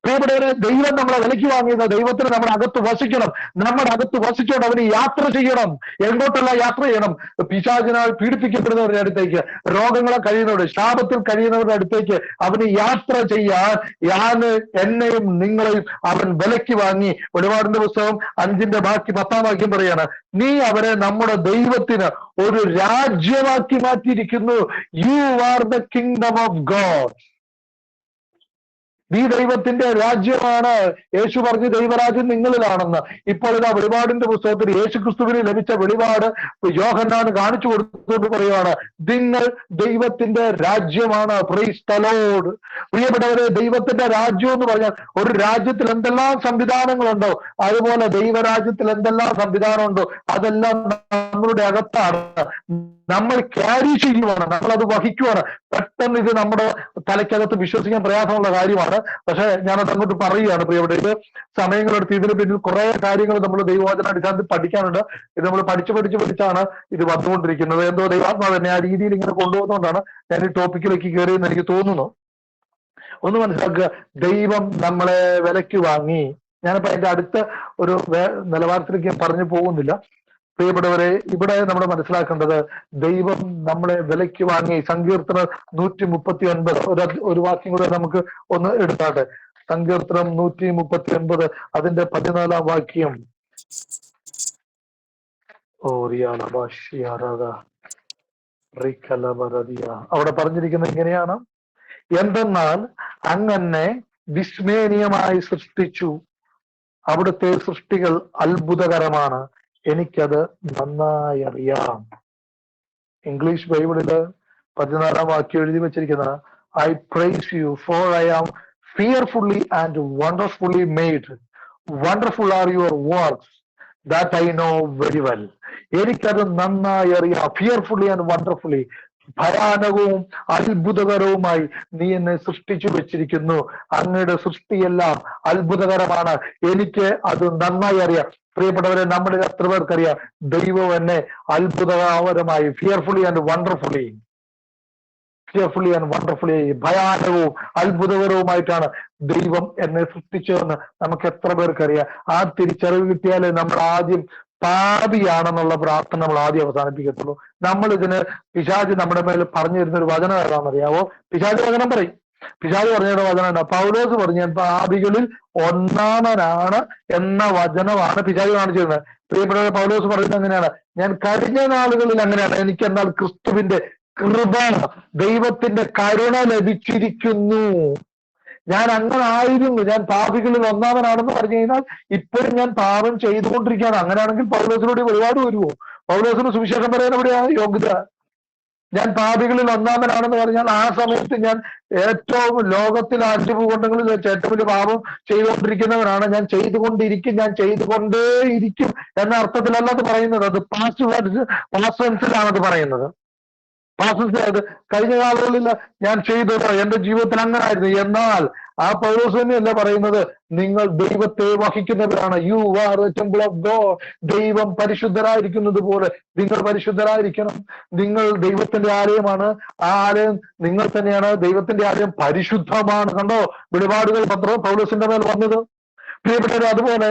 പ്രിയപ്പെട്ടവരെ, ദൈവം നമ്മളെ വിലയ്ക്ക് വാങ്ങിയത് ദൈവത്തിന് നമ്മുടെ അകത്ത് വസിക്കണം. നമ്മുടെ അകത്ത് വസിച്ചുകൊണ്ട് അവന് യാത്ര ചെയ്യണം. എങ്ങോട്ടല്ല യാത്ര ചെയ്യണം? പിശാചിനാൽ പീഡിപ്പിക്കപ്പെടുന്നവരുടെ അടുത്തേക്ക്, രോഗങ്ങളെ കഴിയുന്നവരുടെ, ശാപത്തിൽ കഴിയുന്നവരുടെ അടുത്തേക്ക് അവന് യാത്ര ചെയ്യാൻ എന്നെയും നിങ്ങളെയും അവൻ വിലയ്ക്ക് വാങ്ങി. വെളിപാടിന്റെ പുസ്തകം 5-ന്റെ ബാക്കി 10-ാം വാക്യം പറയാണ്, നീ അവരെ നമ്മുടെ ദൈവത്തിന് ഒരു രാജ്യമാക്കി മാറ്റിയിരിക്കുന്നു. U are the kingdom of God. നീ ദൈവത്തിന്റെ രാജ്യമാണ്. യേശു പറഞ്ഞു ദൈവരാജ്യം നിങ്ങളിലാണെന്ന്. ഇപ്പോൾ ഇതാ വെളിപാടിന്റെ പുസ്തകത്തിൽ യേശു ക്രിസ്തുവിന് ലഭിച്ച വെളിപാട് യോഹന്നാൻ കാണിച്ചു കൊടുത്തുകൊണ്ട് പറയുവാണ്, നിങ്ങൾ ദൈവത്തിന്റെ രാജ്യമാണ്. Price the Lord. പ്രിയപ്പെട്ടവരെ, ദൈവത്തിന്റെ രാജ്യം എന്ന് പറഞ്ഞാൽ ഒരു രാജ്യത്തിൽ എന്തെല്ലാം സംവിധാനങ്ങളുണ്ടോ അതുപോലെ ദൈവരാജ്യത്തിൽ എന്തെല്ലാം സംവിധാനമുണ്ടോ അതെല്ലാം നമ്മളുടെ അകത്താണ്. നമ്മൾ ക്യാരി ചെയ്യുവാണ്, നമ്മളത് വഹിക്കുവാണ്. പെട്ടെന്ന് ഇത് നമ്മുടെ തലയ്ക്കകത്ത് വിശ്വസിക്കാൻ പ്രയാസമുള്ള കാര്യമാണ്. പക്ഷെ ഞാനത് അങ്ങോട്ട് പറയുകയാണ് പ്രിയപ്പെട്ട. ഇത് സമയങ്ങളെടുത്ത് ഇതിന് പിന്നിൽ കുറെ കാര്യങ്ങൾ നമ്മൾ ദൈവവചന അടിസ്ഥാനത്തിൽ പഠിക്കാനുണ്ട്. ഇത് നമ്മൾ പഠിച്ചാണ് ഇത് വന്നുകൊണ്ടിരിക്കുന്നത്. എന്തോ ദൈവാത്മാവ് തന്നെ ആ രീതിയിൽ ഇങ്ങനെ കൊണ്ടുപോകുന്നതുകൊണ്ടാണ് ഞാൻ ഈ ടോപ്പിക്കിലേക്ക് കയറിയെന്ന് എനിക്ക് തോന്നുന്നു. ഒന്ന് മനസ്സിലാക്കുക, ദൈവം നമ്മളെ വിലയ്ക്ക് വാങ്ങി. ഞാനിപ്പോ അതിന്റെ അടുത്ത ഒരു നിലവാരത്തിലേക്ക് ഞാൻ പറഞ്ഞു പോകുന്നില്ല. പ്രിയപ്പെട്ടവരെ, ഇവിടെ നമ്മൾ മനസ്സിലാക്കേണ്ടത് ദൈവം നമ്മളെ വിലയ്ക്ക് വാങ്ങി. സങ്കീർത്തനം 139 ഒരു വാക്യം കൂടെ നമുക്ക് ഒന്ന് എടുത്താട്ടെ. സങ്കീർത്തനം 139 അതിന്റെ 14-ാം വാക്യം. അവിടെ പറഞ്ഞിരിക്കുന്നത് ഇങ്ങനെയാണ്, എന്തെന്നാൽ അങ്ങനെ വിസ്മയനീയമായി സൃഷ്ടിച്ചു, അവിടുത്തെ സൃഷ്ടികൾ അത്ഭുതകരമാണ്, എനിക്കത് നന്നായി അറിയാം. ഇംഗ്ലീഷ് ബൈബിളില് 14-ാം വാക്യം എഴുതി വെച്ചിരിക്കുന്നത്, I praise you for I am fearfully and wonderfully made. Wonderful are your works that I know very well. എനിക്കത് നന്നായി അറിയാം. ഫിയർഫുള്ളി ആൻഡ് വണ്ടർഫുള്ളി, ഭയാനകവും അത്ഭുതകരവുമായി നീ എന്നെ സൃഷ്ടിച്ചു വെച്ചിരിക്കുന്നു. അങ്ങയുടെ സൃഷ്ടിയെല്ലാം അത്ഭുതകരമാണ്, എനിക്ക് അത് നന്നായി അറിയാം. പ്രിയപ്പെട്ടവരെ, നമ്മുടെ എത്ര പേർക്കറിയാം ദൈവം എന്നെ അത്ഭുതകരമായി, ഫിയർഫുള്ളി ആൻഡ് വണ്ടർഫുള്ളി ഭയാനകവും അത്ഭുതകരവുമായിട്ടാണ് ദൈവം എന്നെ സൃഷ്ടിച്ചതെന്ന് നമുക്ക് എത്ര പേർക്കറിയാം. ആ തിരിച്ചറിവ് കിട്ടിയാലേ നമ്മൾ ആദ്യം പാപിയാണെന്നുള്ള പ്രാർത്ഥന നമ്മൾ ആദ്യം അവസാനിപ്പിക്കത്തുള്ളൂ. നമ്മൾ ഇതിന് പിശാച് നമ്മുടെ മേൽ പറഞ്ഞു തരുന്ന ഒരു വചനം ഏതാണെന്നറിയാവോ? പിശാച് വചനം പറയും. പിശാച് പറഞ്ഞ വചനം പൗലോസ് പറഞ്ഞു, ഞാൻ പാപികളിൽ ഒന്നാമനാണ് എന്ന വചനമാണ് പിശാച് കാണിച്ചിരുന്നത്. പ്രിയപ്പെട്ട പൗലോസ് പറയുന്നത് എങ്ങനെയാണ്? ഞാൻ കഴിഞ്ഞ നാളുകളിൽ അങ്ങനെയാണ്, എനിക്ക് എന്നാൽ ക്രിസ്തുവിന്റെ കൃപ, ദൈവത്തിന്റെ കരുണ ലഭിച്ചിരിക്കുന്നു. ഞാൻ അങ്ങനെ ആയിരുന്നു, ഞാൻ പാപികളിൽ ഒന്നാമനാണെന്ന് പറഞ്ഞു കഴിഞ്ഞാൽ ഇപ്പോഴും ഞാൻ പാപം ചെയ്തുകൊണ്ടിരിക്കുകയാണ്. അങ്ങനെയാണെങ്കിൽ പൗലോസിനോട് ഒരുപാട് വരുമോ? പൗലോസിന് സുവിശേഷം പറയാൻ എവിടെയാണ് യോഗ്യത? ഞാൻ പാപികളിൽ ഒന്നാമനാണെന്ന് പറഞ്ഞാൽ ആ സമയത്ത് ഞാൻ ഏറ്റവും ലോകത്തിലെ 5 ഭൂഖണ്ഡങ്ങളിൽ വെച്ച് ഏറ്റവും വലിയ പാപം ചെയ്തുകൊണ്ടിരിക്കുന്നവനാണ്. ഞാൻ ചെയ്തുകൊണ്ടേയിരിക്കും എന്ന അർത്ഥത്തിലല്ല അത് പറയുന്നത്. അത് പാസ്റ്റ് ടെൻസിലാണ് അത് പറയുന്നത്. പാസ്റ്റേഴ്സ് കഴിഞ്ഞ കാലങ്ങളിൽ ഞാൻ ചെയ്തത് എന്റെ ജീവിതത്തിൽ അങ്ങനെ ആയിരുന്നു. എന്നാൽ ആ പൗലോസ് തന്നെയല്ല പറയുന്നത്, നിങ്ങൾ ദൈവത്തെ വഹിക്കുന്നവരാണ്. You are the temple of God. ദൈവം പരിശുദ്ധരായിരിക്കുന്നത് പോലെ നിങ്ങൾ പരിശുദ്ധരായിരിക്കണം. നിങ്ങൾ ദൈവത്തിന്റെ ആലയമാണ്. ആ ആലയം നിങ്ങൾ തന്നെയാണ്. ദൈവത്തിന്റെ ആലയം പരിശുദ്ധമാണ്. കണ്ടോ വെളിപാടുകൾ പത്രം പൗലോസിന്റെ മേൽ വന്നത്. പ്രിയപ്പെട്ടവരെ, അതുപോലെ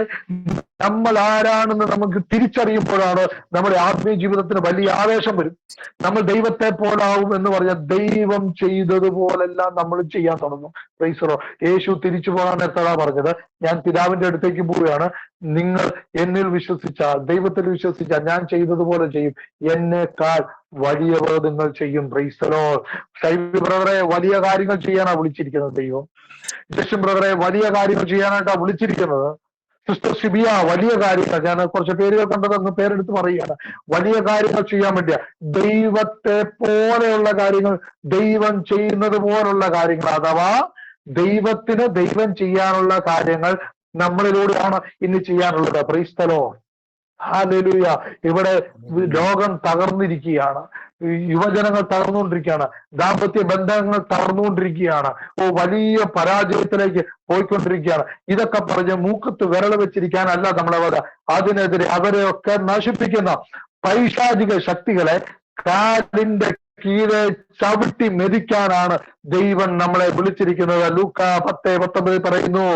നമ്മൾ ആരാണെന്ന് നമുക്ക് തിരിച്ചറിയുമ്പോഴാണ് നമ്മുടെ ആത്മീയ ജീവിതത്തിന് വലിയ ആവേശം വരും. നമ്മൾ ദൈവത്തെ പോലാവും എന്ന് പറഞ്ഞാൽ ദൈവം ചെയ്തതുപോലെല്ലാം നമ്മൾ ചെയ്യാൻ തുടങ്ങും. പ്രൈസറോ, യേശു തിരിച്ചു പോകാൻ എത്രടാ പറഞ്ഞത്? ഞാൻ പിതാവിന്റെ അടുത്തേക്ക് പോവുകയാണ്, നിങ്ങൾ എന്നിൽ വിശ്വസിച്ചാൽ, ദൈവത്തിൽ വിശ്വസിച്ചാൽ ഞാൻ ചെയ്തതുപോലെ ചെയ്യും, എന്നേക്കാൾ വലിയവ നിങ്ങൾ ചെയ്യും. പ്രൈസറോ, ഷൈബി ബ്രദറെ വലിയ കാര്യങ്ങൾ ചെയ്യാനാണ് വിളിച്ചിരിക്കുന്നത് ദൈവം. ജസ്റ്റിൻ ബ്രദറെ വലിയ കാര്യങ്ങൾ ചെയ്യാനായിട്ടാണ് വിളിച്ചിരിക്കുന്നത്. സിസ്റ്റർ ഷിബിയ വലിയ കാര്യങ്ങൾ, ഞാൻ കുറച്ച് പേരുകൾ കണ്ടതൊന്ന് പേരെടുത്ത് പറയുകയാണ്. വലിയ കാര്യങ്ങൾ ചെയ്യാൻ വേണ്ടിയ, ദൈവത്തെ പോലെയുള്ള കാര്യങ്ങൾ, ദൈവം ചെയ്യുന്നത് പോലുള്ള കാര്യങ്ങൾ, അഥവാ ദൈവത്തിന് ദൈവം ചെയ്യാനുള്ള കാര്യങ്ങൾ നമ്മളിലൂടെയാണ് ഇന്ന് ചെയ്യാനുള്ളത്. Price the Lord. ഹല്ലേലൂയ. ഇവിടെ ലോകം തകർന്നിരിക്കുകയാണ്, യുവജനങ്ങൾ തകർന്നുകൊണ്ടിരിക്കുകയാണ്, ദാമ്പത്യ ബന്ധങ്ങൾ തകർന്നുകൊണ്ടിരിക്കുകയാണ്, വലിയ പരാജയത്തിലേക്ക് പോയിക്കൊണ്ടിരിക്കുകയാണ്. ഇതൊക്കെ പറഞ്ഞ് മൂക്കത്ത് വിരൽ വെച്ചിരിക്കാനല്ല നമ്മളെ വക. അതിനെതിരെ അവരെയൊക്കെ നശിപ്പിക്കുന്ന പൈശാചിക ശക്തികളെ കാലിന്റെ കീഴെ ചവിട്ടി മെതിക്കാനാണ് ദൈവം നമ്മളെ വിളിച്ചിരിക്കുന്നത്. ലൂക്കാ 10:19 പറയുന്നു,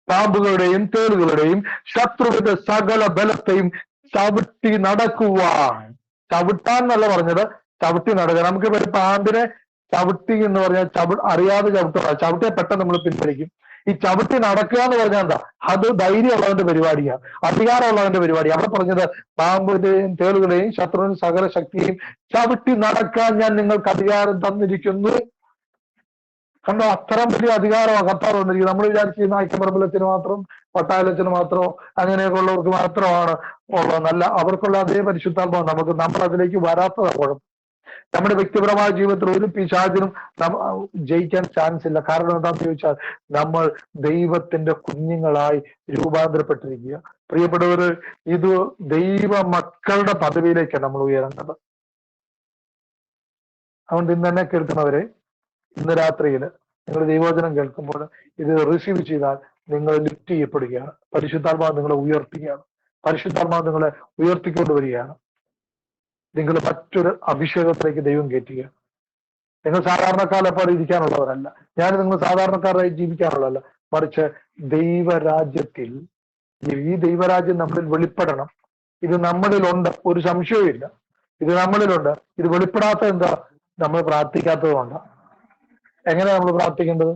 പാമ്പുകളുടെയും തേളുകളുടെയും ശത്രുവിന്റെ സകല ബലത്തെയും ചവിട്ടി നടക്കുവാൻ. ചവിട്ടാൻ എന്നല്ല പറഞ്ഞത്, ചവിട്ടി നടക്കുക. നമുക്ക് പാമ്പിനെ ചവിട്ടി എന്ന് പറഞ്ഞാൽ അറിയാതെ ചവിട്ടുക, ചവിട്ടിയെ പെട്ടെന്ന് നമ്മൾ പിൻവലിക്കും. ഈ ചവിട്ടി നടക്കുക എന്ന് പറഞ്ഞാൽ എന്താ? അത് ധൈര്യമുള്ളവന്റെ പരിപാടിയാണ്, അധികാരമുള്ളവന്റെ പരിപാടിയാണ്. അവിടെ പറഞ്ഞത് പാമ്പിന്റെയും തേളുകളെയും ശത്രുവിന്റെ സകല ശക്തിയെയും ചവിട്ടി നടക്കാൻ ഞാൻ നിങ്ങൾക്ക് അധികാരം തന്നിരിക്കുന്നു. കണ്ടോ, അത്രയും വലിയ അധികാരമാണ് കർത്താവ് വന്നിരിക്കുന്നത്. നമ്മൾ വിചാരിച്ച് നായ്ക്കമ്പലത്തിന് മാത്രം, പട്ടാളത്തിന് മാത്രമോ അങ്ങനെയൊക്കെ ഉള്ളവർക്ക് മാത്രമാണ് ഉള്ളതെന്നല്ല. അവർക്കുള്ള അതേ പരിശുദ്ധാത്മാവ് നമുക്ക്, നമ്മൾ അതിലേക്ക് വരാത്തതാണ് കുഴപ്പം. നമ്മുടെ വ്യക്തിപരമായ ജീവിതത്തിൽ ഒരു പിശാചിനും ജയിക്കാൻ ചാൻസ് ഇല്ല. കാരണം എന്താണെന്ന് ചോദിച്ചാൽ നമ്മൾ ദൈവത്തിന്റെ കുഞ്ഞുങ്ങളായി രൂപാന്തരപ്പെട്ടിരിക്കുക. പ്രിയപ്പെട്ടവര്, ഇത് ദൈവ മക്കളുടെ പദവിയിലേക്കാണ് നമ്മൾ ഉയരേണ്ടത്. അതുകൊണ്ട് ഇന്ന് തന്നെ കേൾക്കുന്നവരെ, ഇന്ന് രാത്രിയിൽ നിങ്ങൾ ദൈവവചനം കേൾക്കുമ്പോൾ ഇത് റിസീവ് ചെയ്താൽ നിങ്ങൾ ലിഫ്റ്റ് ചെയ്യപ്പെടുകയാണ്. പരിശുദ്ധാത്മാവ് നിങ്ങളെ ഉയർത്തുകയാണ്, പരിശുദ്ധാത്മാവ് നിങ്ങളെ ഉയർത്തിക്കൊണ്ടുവരികയാണ്. നിങ്ങൾ മറ്റൊരു അഭിഷേകത്തിലേക്ക് ദൈവം കയറ്റുകയാണ്. നിങ്ങൾ സാധാരണക്കാരെ പോലെ ഇരിക്കാനുള്ളവരല്ല, ഞാൻ നിങ്ങൾ സാധാരണക്കാരായി ജീവിക്കാനുള്ളതല്ല, മറിച്ച് ദൈവരാജ്യത്തിൽ, ഈ ദൈവരാജ്യം നമ്മളിൽ വെളിപ്പെടണം. ഇത് നമ്മളിലുണ്ട്, ഒരു സംശയവും ഇല്ല. ഇത് നമ്മളിലുണ്ട്. ഇത് വെളിപ്പെടാത്ത എന്താ? നമ്മൾ പ്രാർത്ഥിക്കാത്തത് കൊണ്ടാണ്. എങ്ങനെയാ നമ്മൾ പ്രാർത്ഥിക്കേണ്ടത്?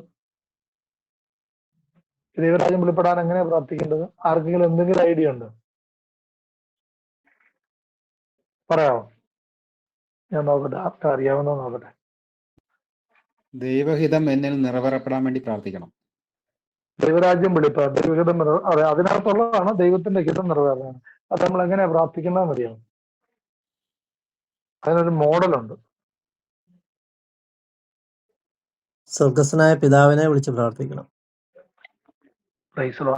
ദൈവരാജ്യം വെളിപ്പെടാൻ എങ്ങനെയാ പ്രാർത്ഥിക്കേണ്ടത്? ആർക്കെങ്കിലും എന്തെങ്കിലും ഐഡിയ ഉണ്ടോ? പറയാമോ? ഞാൻ നോക്കട്ടെ, ആർക്കും അറിയാവുന്ന നോക്കട്ടെ. ദൈവഹിതം എന്നിൽ നിറവേറപ്പെടാൻ വേണ്ടി പ്രാർത്ഥിക്കണം. ദൈവരാജ്യം വെളിപ്പെടാൻ, ദൈവഹിതം അതിനകത്തുള്ളതാണ് ദൈവത്തിന്റെ ഹിതം നിറവേറാൻ. അത് നമ്മൾ എങ്ങനെയാ പ്രാർത്ഥിക്കുന്നത് അറിയാം. അതിനൊരു മോഡലുണ്ട്. സ്വർഗസ്ഥനായ പിതാവിനെ വിളിച്ച് പ്രാർത്ഥിക്കണം.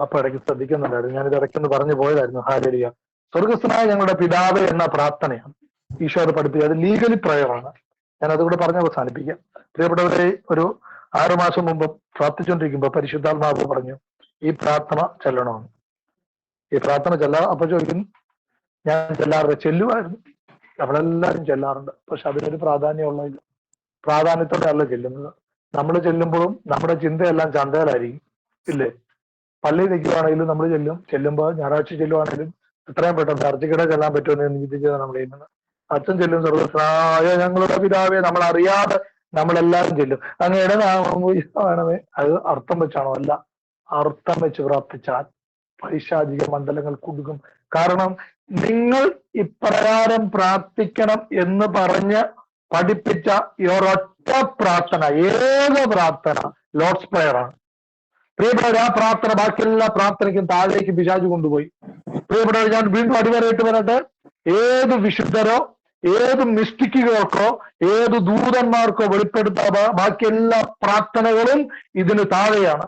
അപ്പൊ ഇടയ്ക്ക് ശ്രദ്ധിക്കുന്നുണ്ടായിരുന്നു, ഞാനിത് ഇടയ്ക്കൊന്ന് പറഞ്ഞു പോയതായിരുന്നു. ഹല്ലേലൂയ. സ്വർഗസ്ഥനായ ഞങ്ങളുടെ പിതാവ് എന്ന പ്രാർത്ഥനയാണ് ഈശോ അത് പഠിപ്പിക്കുക. അത് ലീഗലി പ്രയറാണ്. ഞാൻ അതുകൂടെ പറഞ്ഞ് അവസാനിപ്പിക്കാം. പ്രിയപ്പെട്ടവരെ, ഒരു 6 മാസം മുമ്പ് പ്രാർത്ഥിച്ചുകൊണ്ടിരിക്കുമ്പോൾ പരിശുദ്ധാത്മാവ് പറഞ്ഞു, ഈ പ്രാർത്ഥന ചെല്ലണമെന്ന്. ഈ പ്രാർത്ഥന അപ്പൊ ചോദിക്കും, ഞാൻ ചെല്ലുമായിരുന്നു. നമ്മളെല്ലാവരും ചെല്ലാറുണ്ട്, പക്ഷെ അതിനൊരു പ്രാധാന്യമുള്ളതില്ല. പ്രാധാന്യത്തോടെ അല്ല ചെല്ലുന്നത്. നമ്മൾ ചെല്ലുമ്പോഴും നമ്മുടെ ചിന്തയെല്ലാം ചന്തയിലായിരിക്കും, ഇല്ലേ? പള്ളിയിൽ നിൽക്കുകയാണെങ്കിലും നമ്മൾ ചെല്ലുമ്പോൾ ഞായറാഴ്ച ചെല്ലുവാണെങ്കിലും എത്രയും പെട്ടെന്ന് ചർച്ചയ്ക്കിടെ ചെല്ലാൻ പറ്റുമെന്ന് ചിന്തിച്ചതാണ് നമ്മൾ ചെയ്യുന്നത്. അച്ഛൻ ചെല്ലും, സ്വർഗസ്ഥനായ ഞങ്ങളുടെ പിതാവേ, നമ്മൾ അറിയാതെ നമ്മളെല്ലാവരും ചെല്ലും. അങ്ങയുടെ നാമമേ, അത് അർത്ഥം വെച്ചാണോ? അല്ല, അർത്ഥം വെച്ച് പ്രാർത്ഥിച്ചാൽ പൈശാചിക മണ്ഡലങ്ങൾ കുടുങ്ങും. കാരണം നിങ്ങൾ ഇപ്രകാരം പ്രാർത്ഥിക്കണം എന്ന് പറഞ്ഞ് പഠിപ്പിച്ച ഈ ഒരൊറ്റ പ്രാർത്ഥന, ഏക പ്രാർത്ഥന ലോർഡ്സ് പ്രയറാണ്. പ്രിയപ്പെട്ടവർ, ആ പ്രാർത്ഥന ബാക്കിയെല്ലാ പ്രാർത്ഥനയ്ക്കും താഴേക്ക് പിശാച് കൊണ്ടുപോയി. പ്രിയപ്പെട്ടവർ, ഞാൻ വീണ്ടും അടിവരയിട്ട് വരട്ടെ. ഏത് വിശുദ്ധരോ ഏത് മിസ്റ്റിക്കുകൾക്കോ ഏത് ദൂതന്മാർക്കോ വെളിപ്പെടുത്താത്ത ബാക്കി എല്ലാ പ്രാർത്ഥനകളും ഇതിന് താഴെയാണ്.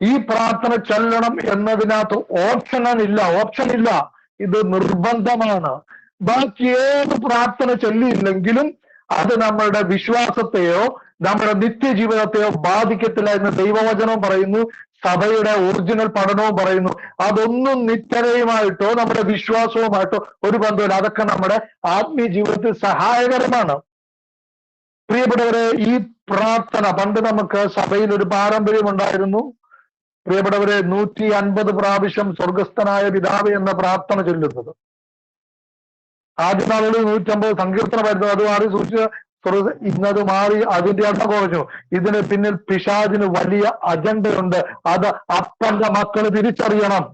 ഈ പ്രാർത്ഥന ചൊല്ലണം എന്നതിനകത്ത് ഓപ്ഷൻ ഇല്ല. ഇത് നിർബന്ധമാണ്. ബാക്കി ഏത് പ്രാർത്ഥന ചൊല്ലിയില്ലെങ്കിലും അത് നമ്മളുടെ വിശ്വാസത്തെയോ നമ്മുടെ നിത്യജീവിതത്തെയോ ബാധിക്കത്തില്ല എന്ന് ദൈവവചനവും പറയുന്നു, സഭയുടെ ഒറിജിനൽ പഠനവും പറയുന്നു. അതൊന്നും നിത്യതയുമായിട്ടോ നമ്മുടെ വിശ്വാസവുമായിട്ടോ ഒരു ബന്ധമില്ല. അതൊക്കെ നമ്മുടെ ആത്മീയ ജീവിതത്തിൽ സഹായകരമാണ്. പ്രിയപ്പെട്ടവരെ, ഈ പ്രാർത്ഥന പണ്ട് നമുക്ക് സഭയിൽ ഒരു പാരമ്പര്യം ഉണ്ടായിരുന്നു. പ്രിയപ്പെട്ടവരെ, 150 പ്രാവശ്യം സ്വർഗസ്ഥനായ പിതാവേ എന്ന പ്രാർത്ഥന ചൊല്ലുന്നത്. ആദ്യ നാളുകളിൽ 150 സങ്കീർത്തനമായിരുന്നു. അത് മാറി ഇന്നത് മാറി, അതിന്റെ എണ്ണം കുറഞ്ഞു. ഇതിന് പിന്നിൽ പിശാചിന് വലിയ അജണ്ടയുണ്ട്. അത് അപ്പന്റെ മക്കള് തിരിച്ചറിയണം.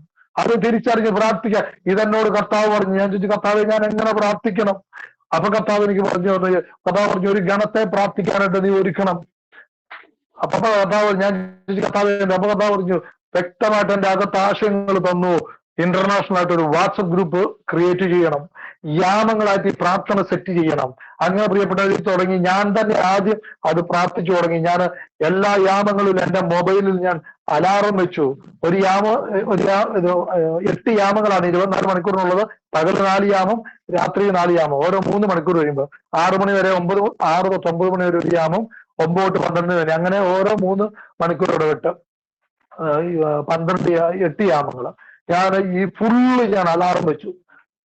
അത് തിരിച്ചറിഞ്ഞ് പ്രാർത്ഥിക്കാൻ. ഇതെന്നോട് കർത്താവ് പറഞ്ഞു. ഞാൻ ചോദിച്ചു, കർത്താവ് ഞാൻ എങ്ങനെ പ്രാർത്ഥിക്കണം? അപ്പൊ കർത്താവ് എനിക്ക് പറഞ്ഞു, ഒരു ഗണത്തെ പ്രാർത്ഥിക്കാനായിട്ട് നീ ഒരുക്കണം. അപ്പൊ കർത്താവ്, ഞാൻ ചോദിച്ചു കർത്താവ്, അപ്പൊ കർത്താവ് പറഞ്ഞു, വ്യക്തമായിട്ട് എന്റെ അകത്ത് ആശയങ്ങൾ തന്നു. ഇന്റർനാഷണൽ ആയിട്ട് ഒരു വാട്സപ്പ് ഗ്രൂപ്പ് ക്രിയേറ്റ് ചെയ്യണം. യാമങ്ങളായിട്ട് ഈ പ്രാർത്ഥന സെറ്റ് ചെയ്യണം. അങ്ങനെ പ്രിയപ്പെട്ടവരിൽ തുടങ്ങി ഞാൻ തന്നെ ആദ്യം അത് പ്രാർത്ഥിച്ചു തുടങ്ങി. ഞാൻ എല്ലാ യാമങ്ങളിലും എന്റെ മൊബൈലിൽ ഞാൻ അലാറം വെച്ചു. ഒരു 8 യാമങ്ങളാണ് 24 മണിക്കൂറിനുള്ളത്. പകൽ 4 യാമം, രാത്രി 4 യാമം, ഓരോ 3 മണിക്കൂർ കഴിയുമ്പോൾ 6 മണി വരെ 6 തൊട്ട് 9 മണി വരെ ഒരു യാമം, 9 തൊട്ട് 12 വരെ, അങ്ങനെ ഓരോ 3 മണിക്കൂർ ഇടവിട്ട് 8 യാമങ്ങൾ ഞാൻ ഈ ഫുള്ള് ഞാൻ അലാറം വെച്ചു.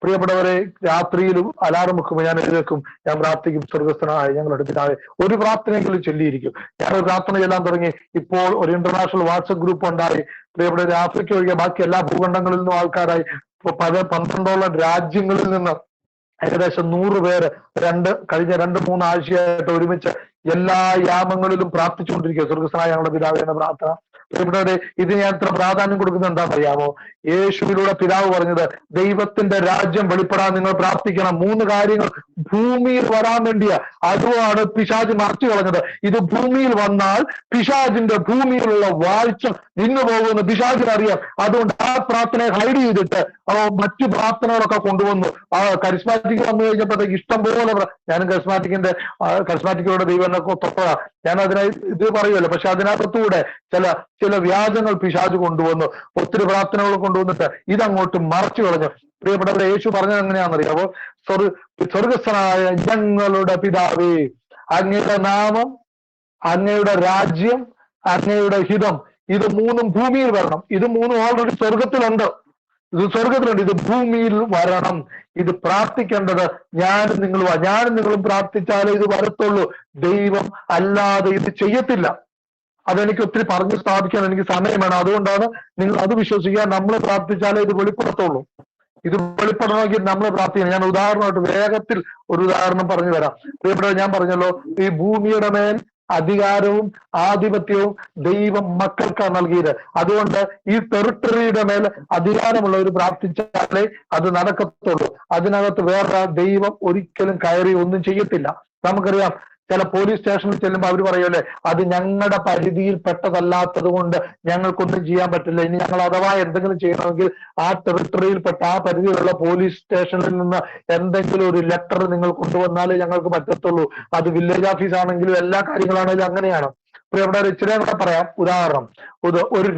പ്രിയപ്പെട്ടവരെ, രാത്രിയിലും അലാറം വെക്കുമ്പോൾ ഞാൻ എഴുതേക്കും, ഞാൻ പ്രാർത്ഥിക്കും, സ്വർഗസ്ഥനായ ഞങ്ങളുടെ പിതാവേ. ഒരു പ്രാർത്ഥനയെങ്കിലും ചൊല്ലിയിരിക്കും. ഞാനൊരു പ്രാർത്ഥന ചെല്ലാൻ തുടങ്ങി. ഇപ്പോൾ ഒരു ഇന്റർനാഷണൽ വാട്സപ്പ് ഗ്രൂപ്പ് ഉണ്ടായി. പ്രിയപ്പെട്ടവരെ, ആഫ്രിക്ക ഒഴികെ ബാക്കി എല്ലാ ഭൂഖണ്ഡങ്ങളിൽ നിന്നും ആൾക്കാരായി. 12 രാജ്യങ്ങളിൽ നിന്ന് ഏകദേശം 100 പേര് കഴിഞ്ഞ 2-3 ആഴ്ചയായിട്ട് ഒരുമിച്ച് എല്ലാ യാമങ്ങളിലും പ്രാർത്ഥിച്ചുകൊണ്ടിരിക്കുക. സ്വർഗസ്ഥനായ ഞങ്ങളുടെ പിതാവേ എന്ന പ്രാർത്ഥന. പ്രിയപ്പെട്ടവരെ, ഇത് ഞാൻ ഇത്ര പ്രാധാന്യം കൊടുക്കുന്നത് എന്താണെന്നറിയാമോ? യേശുവിലൂടെ പിതാവ് പറഞ്ഞത്, ദൈവത്തിന്റെ രാജ്യം വെളിപ്പെടാൻ നിങ്ങൾ പ്രാർത്ഥിക്കണം. 3 കാര്യങ്ങൾ ഭൂമിയിൽ വരാൻ വേണ്ടിയാ. അതുമാണ് പിശാച് മറച്ചു കളഞ്ഞത്. ഇത് ഭൂമിയിൽ വന്നാൽ പിശാചിന്റെ ഭൂമിയിലുള്ള വാഴ്ച നിന്നു പോകുമെന്ന് പിശാചിനറിയാം. അതുകൊണ്ട് ആ പ്രാർത്ഥനയെ ഹൈഡ് ചെയ്തിട്ട് മറ്റു പ്രാർത്ഥനകളൊക്കെ കൊണ്ടുവന്നു. കരിസ്മാറ്റിക് വന്നു കഴിഞ്ഞപ്പോഴത്തേക്ക് ഇഷ്ടം പോലെ ഞാനും കരിസ്മാറ്റിക്കുകളുടെ ദൈവം എന്നെ തൊട്ടതാ. ഞാൻ അതിനായി ഇത് പറയുമല്ലോ. പക്ഷെ അതിനകത്തൂടെ ചില വ്യാജങ്ങൾ പിശാച് കൊണ്ടുവന്നു. ഒത്തിരി പ്രാർത്ഥനകൾ കൊണ്ടുവന്നിട്ട് ഇതങ്ങോട്ട് മറച്ചു കളഞ്ഞു. പ്രിയപ്പെട്ടവരെ, യേശു പറഞ്ഞത് എങ്ങനെയാണെന്നറിയാമോ? സ്വർഗസ്ഥനായ ഞങ്ങളുടെ പിതാവേ, അങ്ങയുടെ നാമം, അങ്ങയുടെ രാജ്യം, അങ്ങയുടെ ഹിതം, ഇത് 3 ഭൂമിയിൽ വരണം. ഇത് 3 ഓൾറെഡി സ്വർഗത്തിലുണ്ട്. ഇത് ഭൂമിയിൽ വരണം. ഇത് പ്രാർത്ഥിക്കേണ്ടത് ഞാനും നിങ്ങളും പ്രാർത്ഥിച്ചാലേ ഇത് വരത്തുള്ളൂ. ദൈവം അല്ലാതെ ഇത് ചെയ്യത്തില്ല. അതെനിക്ക് ഒത്തിരി പറഞ്ഞ് സ്ഥാപിക്കാൻ എനിക്ക് സമയം വേണം. അതുകൊണ്ടാണ് നിങ്ങൾ അത് വിശ്വസിക്കുക. നമ്മൾ പ്രാർത്ഥിച്ചാലേ ഇത് വെളിപ്പെടത്തുള്ളൂ. ഇത് വെളിപ്പെടണമെങ്കിൽ നമ്മൾ പ്രാർത്ഥിക്കണം. ഞാൻ ഉദാഹരണമായിട്ട് വേഗത്തിൽ ഒരു ഉദാഹരണം പറഞ്ഞു തരാം. പ്രിയപ്പെട്ടവർ, ഞാൻ പറഞ്ഞല്ലോ, ഈ ഭൂമിയുടെ മേൽ അധികാരവും ആധിപത്യവും ദൈവം മക്കൾക്കാണ് നൽകിയത്. അതുകൊണ്ട് ഈ ടെറിട്ടറിയുടെ മേൽ അധികാരമുള്ളവർ പ്രാർത്ഥിച്ചാലേ അത് നടക്കത്തുള്ളൂ. അതിനകത്ത് വേറെ ദൈവം ഒരിക്കലും കയറി ഒന്നും ചെയ്യത്തില്ല. നമുക്കറിയാം, ചില പോലീസ് സ്റ്റേഷനിൽ ചെല്ലുമ്പോൾ അവർ പറയുമല്ലേ, അത് ഞങ്ങളുടെ പരിധിയിൽ പെട്ടതല്ലാത്തത് കൊണ്ട് ഞങ്ങൾക്കൊന്നും ചെയ്യാൻ പറ്റില്ല. ഇനി ഞങ്ങൾ അഥവാ എന്തെങ്കിലും ചെയ്യണമെങ്കിൽ ആ ടെറിട്ടറിയിൽപ്പെട്ട ആ പരിധിയിലുള്ള പോലീസ് സ്റ്റേഷനിൽ നിന്ന് എന്തെങ്കിലും ഒരു ലെറ്റർ നിങ്ങൾ കൊണ്ടുവന്നാലേ ഞങ്ങൾക്ക് പറ്റത്തുള്ളൂ. അത് വില്ലേജ് ഓഫീസ് ആണെങ്കിലും എല്ലാ കാര്യങ്ങളാണെങ്കിലും അങ്ങനെയാണ്. ഇപ്പൊ ഇവിടെ ഇച്ചിരി കൂടെ പറയാം. ഉദാഹരണം, ഒരു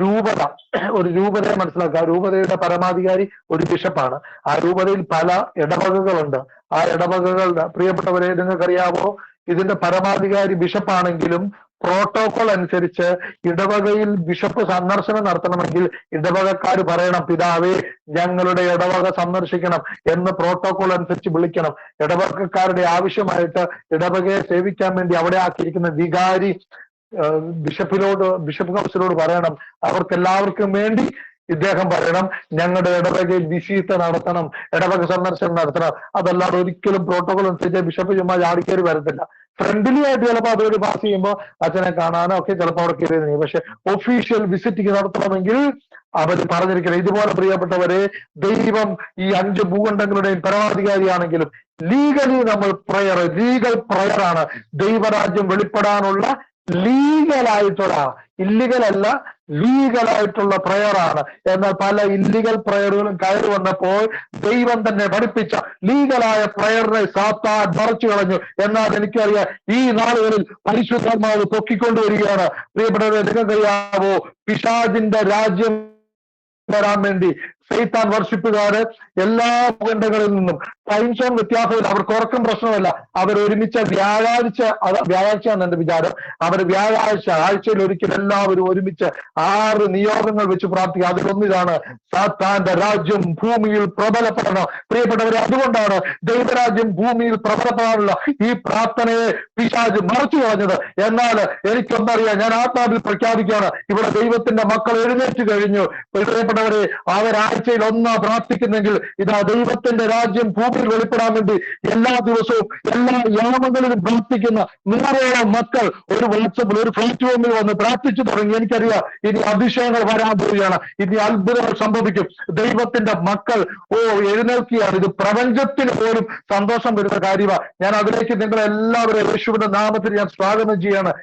രൂപതയെ മനസ്സിലാക്കുക. രൂപതയുടെ പരമാധികാരി ഒരു ബിഷപ്പാണ്. ആ രൂപതയിൽ പല ഇടവകകളുണ്ട്. ആ ഇടവകകളുടെ, പ്രിയപ്പെട്ടവരെ, നിങ്ങൾക്കറിയാമോ, ഇതിന്റെ പരമാധികാരി ബിഷപ്പാണെങ്കിലും പ്രോട്ടോകോൾ അനുസരിച്ച് ഇടവകയിൽ ബിഷപ്പ് സന്ദർശനം നടത്തണമെങ്കിൽ ഇടവകക്കാർ പറയണം, പിതാവേ ഞങ്ങളുടെ ഇടവക സന്ദർശിക്കണം എന്ന് പ്രോട്ടോകോൾ അനുസരിച്ച് വിളിക്കണം. ഇടവകക്കാരുടെ ആവശ്യമായിട്ട് ഇടവകയെ സേവിക്കാൻ വേണ്ടി അവിടെ ആക്കിയിരിക്കുന്ന വികാരി ബിഷപ്പ് കൗൺസിലോട് പറയണം. അവർക്കെല്ലാവർക്കും വേണ്ടി ഇദ്ദേഹം പറയണം, ഞങ്ങളുടെ ഇടവകയിൽ വിശീത്ത നടത്തണം, ഇടവക സന്ദർശനം നടത്തണം. അതല്ലാതെ ഒരിക്കലും പ്രോട്ടോകോൾ അനുസരിച്ച് ബിഷപ്പ് ചുമ്മാ ചാടിക്കേറി വരത്തില്ല. ഫ്രണ്ട്ലി ആയിട്ട് ചിലപ്പോൾ അതൊരു പാസ് ചെയ്യുമ്പോൾ അച്ഛനെ കാണാനോ ഒക്കെ ചിലപ്പോൾ അവിടെ കയറി. പക്ഷെ ഒഫീഷ്യൽ വിസിറ്റിംഗ് നടത്തണമെങ്കിൽ അവർ പറഞ്ഞിരിക്കണം. ഇതുപോലെ പ്രിയപ്പെട്ടവരെ, ദൈവം ഈ 5 ഭൂഖണ്ഡങ്ങളുടെയും പരമാധികാരിയാണെങ്കിലും ലീഗൽ പ്രയറാണ്. ദൈവരാജ്യം വെളിപ്പെടാനുള്ള ലീഗലായിട്ടുള്ള, ഇല്ലീഗൽ അല്ല, ലീഗലായിട്ടുള്ള പ്രയറാണ്. എന്നാൽ പല ഇല്ലീഗൽ പ്രയറുകളും കയറി വന്നപ്പോൾ ദൈവം തന്നെ പഠിപ്പിച്ച ലീഗലായ പ്രയറിനെ സാത്താൻ മറച്ചു കളഞ്ഞു. എന്നാൽ എനിക്കറിയാം, ഈ നാളുകളിൽ പരിശുദ്ധാത്മാവ് പൊക്കിക്കൊണ്ടുവരികയാണ്. പ്രിയപ്പെട്ടവരെ, നിങ്ങൾക്കറിയാവോ, പിശാചിന്റെ രാജ്യം വരാൻ വേണ്ടി സൈത്താൻ വർഷിപ്പുകാര് എല്ലാ ഭൂഖണ്ഡങ്ങളിൽ നിന്നും ടൈം സോൺ വ്യത്യാസമില്ല, അവർക്ക് ഉറക്കം പ്രശ്നമല്ല. അവർ ഒരുമിച്ച് വ്യാഴാഴ്ചയാണ് എന്റെ വിചാരം. അവർ ആഴ്ചയിൽ ഒരിക്കൽ എല്ലാവരും ഒരുമിച്ച് 6 നിയോഗങ്ങൾ വെച്ച് പ്രാർത്ഥിക്കുക. അതിലൊന്നിതാണ് സാത്താന്റെ രാജ്യം ഭൂമിയിൽ പ്രബലപ്പെടണം. പ്രിയപ്പെട്ടവരെ, അതുകൊണ്ടാണ് ദൈവരാജ്യം ഭൂമിയിൽ പ്രബലപ്പെടാനുള്ള ഈ പ്രാർത്ഥനയെ പിശാച് മറച്ചു കളഞ്ഞത്. എന്നാൽ എനിക്കൊന്നറിയാം, ഞാൻ ആത്മാവിൽ പ്രഖ്യാപിക്കുകയാണ്, ഇവിടെ ദൈവത്തിന്റെ മക്കൾ എഴുന്നേറ്റ് കഴിഞ്ഞു. പ്രിയപ്പെട്ടവരെ, അവരാഴ്ചയിൽ 1 പ്രാർത്ഥിക്കുന്നെങ്കിൽ ഇതാ ദൈവത്തിന്റെ രാജ്യം ഭൂമിയിൽ വെളിപ്പെടാൻ വേണ്ടി എല്ലാ ദിവസവും എല്ലാ യാമങ്ങളിലും പ്രാർത്ഥിക്കുന്ന 100ഓളം മക്കൾ ഒരു വാട്സപ്പിൽ, ഒരു പ്ലാറ്റ്ഫോമിൽ വന്ന് പ്രാർത്ഥിച്ചു തുടങ്ങി. എനിക്കറിയാം, ഇനി അതിശയങ്ങൾ വരാൻ പോവുകയാണ്, ഇനി അത്ഭുതങ്ങൾ സംഭവിക്കും. ദൈവത്തിന്റെ മക്കൾ എഴുന്നേൽക്കുകയാണ്. ഇത് പ്രപഞ്ചത്തിന് പോലും സന്തോഷം വരുന്ന കാര്യമാണ്. ഞാൻ അതിലേക്ക് നിങ്ങളെല്ലാവരും യേശുവിന്റെ നാമത്തിൽ ഞാൻ സ്വാഗതം ചെയ്യാണ്.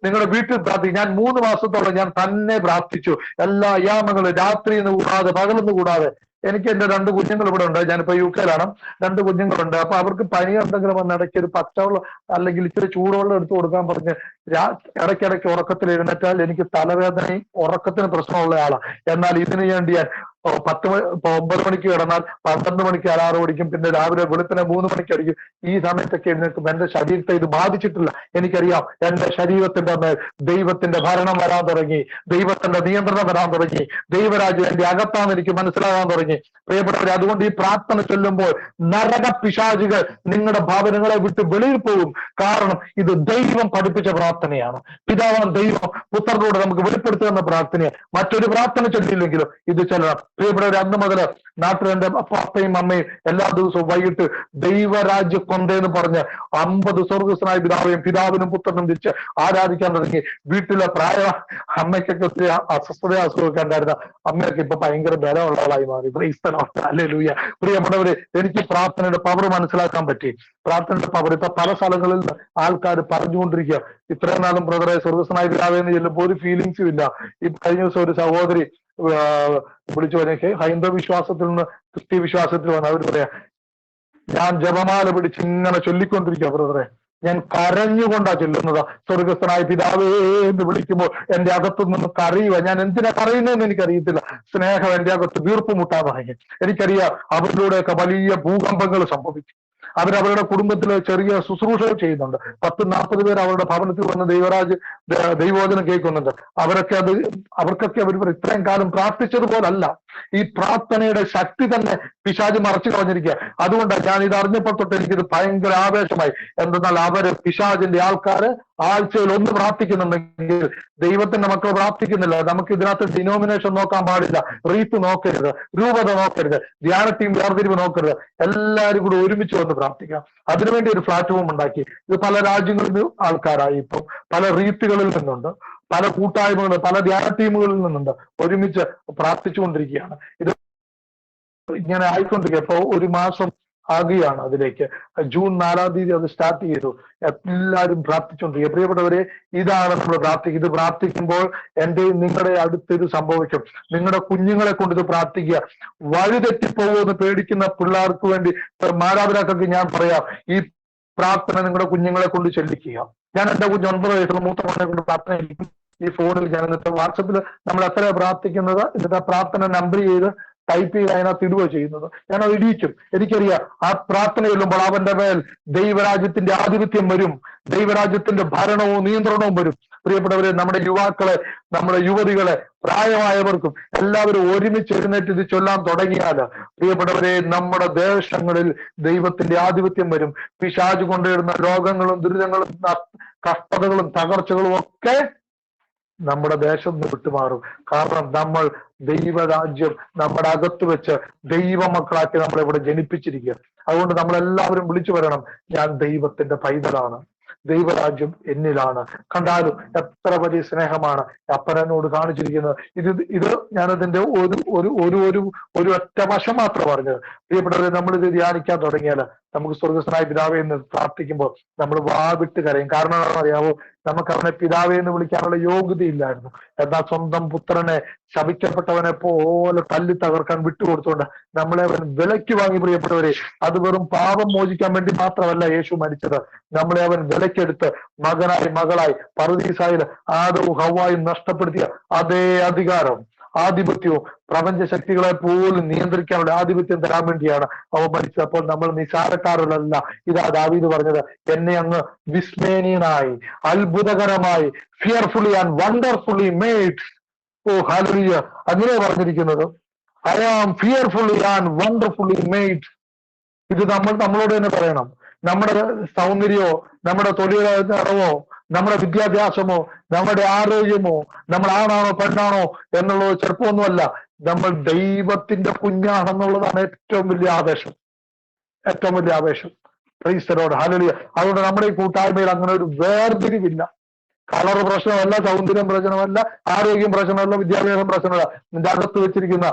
നിങ്ങളുടെ വീട്ടിൽ പ്രാർത്ഥിക്കും. ഞാൻ 3 മാസത്തോളം ഞാൻ തന്നെ പ്രാർത്ഥിച്ചു. എല്ലാ യാമങ്ങളും, രാത്രിയെന്ന് കൂടാതെ പകലെന്ന് കൂടാതെ എനിക്ക് എന്റെ 2 കുഞ്ഞുങ്ങൾ ഇവിടെ ഉണ്ട്. ഞാനിപ്പോ UK-ലാണ്. 2 കുഞ്ഞുങ്ങളുണ്ട്. അപ്പൊ അവർക്ക് പനി എന്തെങ്കിലും വന്ന് ഇടയ്ക്ക് ഒരു പച്ചവെള്ളം അല്ലെങ്കിൽ ഇച്ചിരി ചൂടുവെള്ളം എടുത്തു കൊടുക്കാൻ പറഞ്ഞ് ഇടയ്ക്കിടയ്ക്ക് ഉറക്കത്തിൽ എഴുന്നേറ്റാൽ എനിക്ക് തലവേദനയും ഉറക്കത്തിന് പ്രശ്നമുള്ള ആളാണ്. എന്നാൽ ഇതിനു വേണ്ടി ഞാൻ 9 മണിക്ക് കിടന്നാൽ 12 മണിക്ക് അലാറം അടിക്കും. പിന്നെ രാവിലെ വെളുപ്പിനെ 3 മണിക്ക് അടിക്കും. ഈ സമയത്തൊക്കെ എഴുന്നേൽക്കും. എന്റെ ശരീരത്തെ ഇത് ബാധിച്ചിട്ടില്ല. എനിക്കറിയാം എന്റെ ശരീരത്തിന്റെ മേൽ ദൈവത്തിന്റെ ഭരണം വരാൻ തുടങ്ങി, ദൈവത്തിന്റെ നിയന്ത്രണം വരാൻ തുടങ്ങി, ദൈവരാജ്യം എന്റെ അകത്താന്ന് എനിക്ക് മനസ്സിലാകാൻ തുടങ്ങി. പ്രിയപ്പെട്ടവരെ, അതുകൊണ്ട് ഈ പ്രാർത്ഥന ചൊല്ലുമ്പോൾ നരക പിശാചുകൾ നിങ്ങളുടെ ഭവനങ്ങളെ വിട്ട് വെളിയിൽ പോകും. കാരണം ഇത് ദൈവം പഠിപ്പിച്ച പ്രാർത്ഥനയാണ്. പിതാവാൻ ദൈവം പുത്രനോട് നമുക്ക് വെളിപ്പെടുത്തുന്ന പ്രാർത്ഥനയാണ്. മറ്റൊരു പ്രാർത്ഥന ചൊല്ലിയില്ലെങ്കിലും ഇത് ചൊല്ലണം. പ്രിയപ്പെട്ടവരെ, അന്ന് മുതൽ നാട്ടിൽ എന്റെ അപ്പയും അമ്മയും എല്ലാ ദിവസവും വൈകിട്ട് ദൈവരാജ്യ കൊന്തേന്ന് പറഞ്ഞ് 50 സ്വർഗസ്വനായ പിതാവിനും പുത്രനും തിരിച്ച് ആരാധിക്കാൻ തുടങ്ങി. വീട്ടിലെ അമ്മയ്ക്കൊക്കെ ഒത്തിരി അസ്വസ്ഥത അസുഖമൊക്കെ ഉണ്ടായിരുന്ന അമ്മയൊക്കെ ഇപ്പൊ ഭയങ്കര ബലമുള്ള ആളായി മാറി. ഹല്ലേലൂയ. പ്രിയപ്പെട്ടവരെ, എനിക്ക് പ്രാർത്ഥനയുടെ പവർ മനസ്സിലാക്കാൻ പറ്റി. പ്രാർത്ഥനയുടെ പവർ ഇപ്പൊ പല സ്ഥലങ്ങളിൽ ആൾക്കാർ പറഞ്ഞുകൊണ്ടിരിക്കുക. ഇത്രയും നാളും ബ്രദറെ സ്വർഗസ്വനായ പിതാവെന്ന് ചെല്ലുമ്പോൾ ഒരു ഫീലിങ്സും ഇല്ല. ഈ കഴിഞ്ഞ ദിവസം ഒരു സഹോദരി വിളിച്ചു പറഞ്ഞേക്ക് ഹൈന്ദവ വിശ്വാസത്തിൽ നിന്ന് ക്രിസ്തീയ വിശ്വാസത്തിൽ വന്ന് അവർ പറയാ, ഞാൻ ജപമാല പിടിച്ച് ഇങ്ങനെ ചൊല്ലിക്കൊണ്ടിരിക്കുക ബ്രദറെ, ഞാൻ കരഞ്ഞുകൊണ്ടാ ചൊല്ലുന്നത്. സ്വർഗസ്ഥനായ പിതാവേ എന്ന് വിളിക്കുമ്പോൾ എന്റെ അകത്തു നിന്ന് കരയുക. ഞാൻ എന്തിനാ കരയുന്നതെന്ന് എനിക്കറിയത്തില്ല. സ്നേഹം എന്റെ അകത്ത് വീർപ്പ് മുട്ടാൻ തുടങ്ങി. എനിക്കറിയാം അവരിലൂടെയൊക്കെ വലിയ ഭൂകമ്പങ്ങൾ സംഭവിച്ചു. അവരവരുടെ കുടുംബത്തിലെ ചെറിയ ശുശ്രൂഷകൾ ചെയ്യുന്നുണ്ട്. 10-40 പേർ അവരുടെ ഭവനത്തിൽ വന്ന് ദൈവവചനം കേൾക്കുന്നുണ്ട്. അവർക്കൊക്കെ അവർ ഇത്രയും കാലം പ്രാർത്ഥിച്ചതുപോലല്ല. ഈ പ്രാർത്ഥനയുടെ ശക്തി തന്നെ പിശാച് മറച്ചു കളഞ്ഞിരിക്കുക. അതുകൊണ്ടാണ് ഞാൻ ഇത് അറിഞ്ഞപ്പോൾ തൊട്ട് എനിക്കിത് ഭയങ്കര ആവേശമായി. എന്തെന്നാൽ അവര് പിശാചിന്റെ ആൾക്കാര് ആഴ്ചയിൽ 1 പ്രാർത്ഥിക്കുന്നുണ്ടെങ്കിൽ ദൈവത്തിന്റെ മക്കൾ പ്രാർത്ഥിക്കുന്നില്ല. നമുക്ക് ഇതിനകത്ത് ഡിനോമിനേഷൻ നോക്കാൻ പാടില്ല, റീത്ത് നോക്കരുത്, രൂപത നോക്കരുത്, ധ്യാന ടീം വേർതിരിവ് നോക്കരുത്. എല്ലാവരും കൂടി ഒരുമിച്ച് വന്ന് പ്രാർത്ഥിക്കാം. അതിനുവേണ്ടി ഒരു പ്ലാറ്റ്ഫോം ഉണ്ടാക്കി. ഇത് പല രാജ്യങ്ങളിൽ നിന്നും ആൾക്കാരായി, ഇപ്പം പല റീത്തുകളിൽ നിന്നുണ്ട്, പല കൂട്ടായ്മകളും പല ധ്യാന ടീമുകളിൽ നിന്നുണ്ട് ഒരുമിച്ച് പ്രാർത്ഥിച്ചുകൊണ്ടിരിക്കുകയാണ്. ഇത് ഇങ്ങനെ ആയിക്കൊണ്ടിരിക്കുക. ഇപ്പൊ 1 മാസം ആകുകയാണ് അതിലേക്ക്. ജൂൺ 4-ാം തീയതി അത് സ്റ്റാർട്ട് ചെയ്തു. എല്ലാവരും പ്രാർത്ഥിച്ചുകൊണ്ടിരിക്കുക. പ്രിയപ്പെട്ടവരെ, ഇതാണ് നമ്മൾ പ്രാർത്ഥിക്കുക. ഇത് പ്രാർത്ഥിക്കുമ്പോൾ എന്റെയും നിങ്ങളുടെ അടുത്ത് ഇത് സംഭവിക്കും. നിങ്ങളുടെ കുഞ്ഞുങ്ങളെ കൊണ്ട് ഇത് പ്രാർത്ഥിക്കുക. വഴിതെറ്റിപ്പോകുമെന്ന് പേടിക്കുന്ന പിള്ളേർക്ക് വേണ്ടി മാതാപിതാക്കൾക്ക് ഞാൻ പറയാം, ഈ പ്രാർത്ഥന നിങ്ങളുടെ കുഞ്ഞുങ്ങളെ കൊണ്ട് ചൊല്ലിക്കുക. ഞാൻ എന്റെ 9 വയസ്സുള്ള മൂത്ത മകനെ കൊണ്ട് പ്രാർത്ഥന ഈ ഫോണിൽ ഞാൻ എന്നിട്ട് വാട്സപ്പിൽ നമ്മൾ എത്രയാ പ്രാർത്ഥിക്കുന്നത് എന്നിട്ട് ആ പ്രാർത്ഥന നമ്പർ ചെയ്ത് ടൈപ്പ് ചെയ്ത് അതിനകത്ത് ഇടുക ചെയ്യുന്നത്. ഞാൻ അത് ഇടിയിക്കും. എനിക്കറിയാം ആ പ്രാർത്ഥന ചൊല്ലുമ്പോൾ അവന്റെ മേൽ ദൈവരാജ്യത്തിന്റെ ആധിപത്യം വരും, ദൈവരാജ്യത്തിന്റെ ഭരണവും നിയന്ത്രണവും വരും. പ്രിയപ്പെട്ടവരെ, നമ്മുടെ യുവാക്കളെ, നമ്മുടെ യുവതികളെ, പ്രായമായവർക്കും എല്ലാവരും ഒരുമിച്ച് എഴുന്നേറ്റ് ഇത് ചൊല്ലാൻ തുടങ്ങിയാൽ പ്രിയപ്പെട്ടവരെ, നമ്മുടെ ദേശങ്ങളിൽ ദൈവത്തിന്റെ ആധിപത്യം വരും. പിശാച് കൊണ്ടുവരുന്ന രോഗങ്ങളും ദുരിതങ്ങളും കഷ്ടതകളും തകർച്ചകളും ഒക്കെ നമ്മുടെ ദേശം നിന്ന് വിട്ടുമാറും. കാരണം നമ്മൾ ദൈവരാജ്യം നമ്മുടെ അകത്ത് വെച്ച് ദൈവമക്കളാക്കി നമ്മളെ ഇവിടെ ജനിപ്പിച്ചിരിക്കുക. അതുകൊണ്ട് നമ്മളെല്ലാവരും വിളിച്ചു വരണം, ഞാൻ ദൈവത്തിന്റെ പൈതലാണ്, ദൈവരാജ്യം എന്നിലാണ്. കണ്ടാലും എത്ര വലിയ സ്നേഹമാണ് അപ്പനോട് കാണിച്ചിരിക്കുന്നത്. ഇത് ഞാനതിന്റെ ഒരു ഒറ്റ വശം മാത്രം പറഞ്ഞത്. പ്രിയപ്പെട്ടവരെ, നമ്മളിത് ധ്യാനിക്കാൻ തുടങ്ങിയാൽ നമുക്ക് സ്വർഗസ്വനായ പിതാവേ എന്ന് പ്രാർത്ഥിക്കുമ്പോൾ നമ്മൾ വാവിട്ട് കരയും. കാരണം എന്താണെന്ന് അറിയാമോ? നമുക്ക് അവനെ പിതാവേ എന്ന് വിളിക്കാനുള്ള യോഗ്യതയില്ലായിരുന്നു. എന്നാൽ സ്വന്തം പുത്രനെ ശപിക്കപ്പെട്ടവനെ പോലെ തല്ലി തകർക്കാൻ വിട്ടുകൊടുത്തുകൊണ്ട് നമ്മളെ അവൻ വിലയ്ക്ക് വാങ്ങി. പ്രിയപ്പെട്ടവരെ, അത് വെറും പാപം മോചിക്കാൻ വേണ്ടി മാത്രമല്ല യേശു മരിച്ചത്. നമ്മളെ അവൻ വിലക്കെടുത്ത് മകനായി മകളായി പറുദീസായിൽ ആദവും ഹവ്വായും നഷ്ടപ്പെടുത്തിയ അതേ അധികാരം, ആധിപത്യവും പ്രപഞ്ച ശക്തികളെ പോലും നിയന്ത്രിക്കാനുള്ള ആധിപത്യം തരാൻ വേണ്ടിയാണ് അവൻ മരിച്ചത്. അപ്പോൾ നമ്മൾ നിസാരക്കാരല്ല. ഇതാ ദാവീദ് പറഞ്ഞത്, എന്നെ അങ്ങ് വിസ്മയനീയനായി, അത്ഭുതകരമായി, ഫിയർഫുള്ളി ആൻഡ് വണ്ടർഫുള്ളി മെയ്ഡ്. ഓ ഹല്ലേലൂയ, അങ്ങനെ പറഞ്ഞിരിക്കുന്നത്. I am fearfully and wonderfully made. ഇത് നമ്മളോട് തന്നെ പറയണം. നമ്മുടെ സൗന്ദര്യമോ, നമ്മുടെ തൊഴിലോ, നമ്മുടെ വിദ്യാഭ്യാസമോ, നമ്മുടെ ആരോഗ്യമോ, നമ്മൾ ആണാണോ പെണ്ണാണോ എന്നുള്ളത് ചെറുപ്പമൊന്നുമല്ല. നമ്മൾ ദൈവത്തിന്റെ കുഞ്ഞാണെന്നുള്ളതാണ് ഏറ്റവും വലിയ ആവേശം, ഏറ്റവും വലിയ ആവേശം. Price the Lord, hallelujah. അതുകൊണ്ട് നമ്മുടെ ഈ കൂട്ടായ്മയിൽ അങ്ങനെ ഒരു വേർതിരിവില്ല. കളർ പ്രശ്നമല്ല, സൗന്ദര്യം പ്രശ്നമല്ല, ആരോഗ്യം പ്രശ്നമല്ല, വിദ്യാഭ്യാസം പ്രശ്നമല്ല. നിന്റെ അകത്ത് വെച്ചിരിക്കുന്ന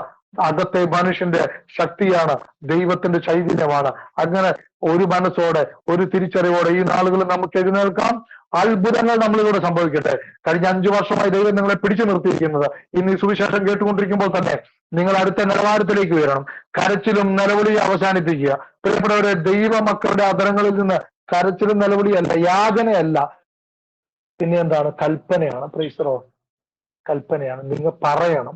അകത്തെ മനുഷ്യന്റെ ശക്തിയാണ്, ദൈവത്തിന്റെ ചൈതന്യമാണ്. അങ്ങനെ ഒരു മനസ്സോടെ, ഒരു തിരിച്ചറിവോടെ ഈ നാളുകളിൽ നമുക്ക് എഴുന്നേൽക്കാം. അത്ഭുതങ്ങൾ നമ്മളിലൂടെ സംഭവിക്കട്ടെ. കഴിഞ്ഞ 5 വർഷമായി ദൈവം നിങ്ങളെ പിടിച്ചു നിർത്തിയിരിക്കുന്നത് ഇന്ന് ഈ സുവിശേഷം കേട്ടുകൊണ്ടിരിക്കുമ്പോൾ തന്നെ നിങ്ങൾ അടുത്ത നിലവാരത്തിലേക്ക് ഉയരണം. കരച്ചിലും നിലവിളിയും അവസാനിപ്പിക്കുക. പ്രിയപ്പെട്ടവരെ, ദൈവമക്കളുടെ അധരങ്ങളിൽ നിന്ന് കരച്ചിലും നിലവിളിയല്ല, യാചനയല്ല, പിന്നെ എന്താണ്? കൽപ്പനയാണ്. Price the Lord. കൽപ്പനയാണ്. നിങ്ങൾ പറയണം.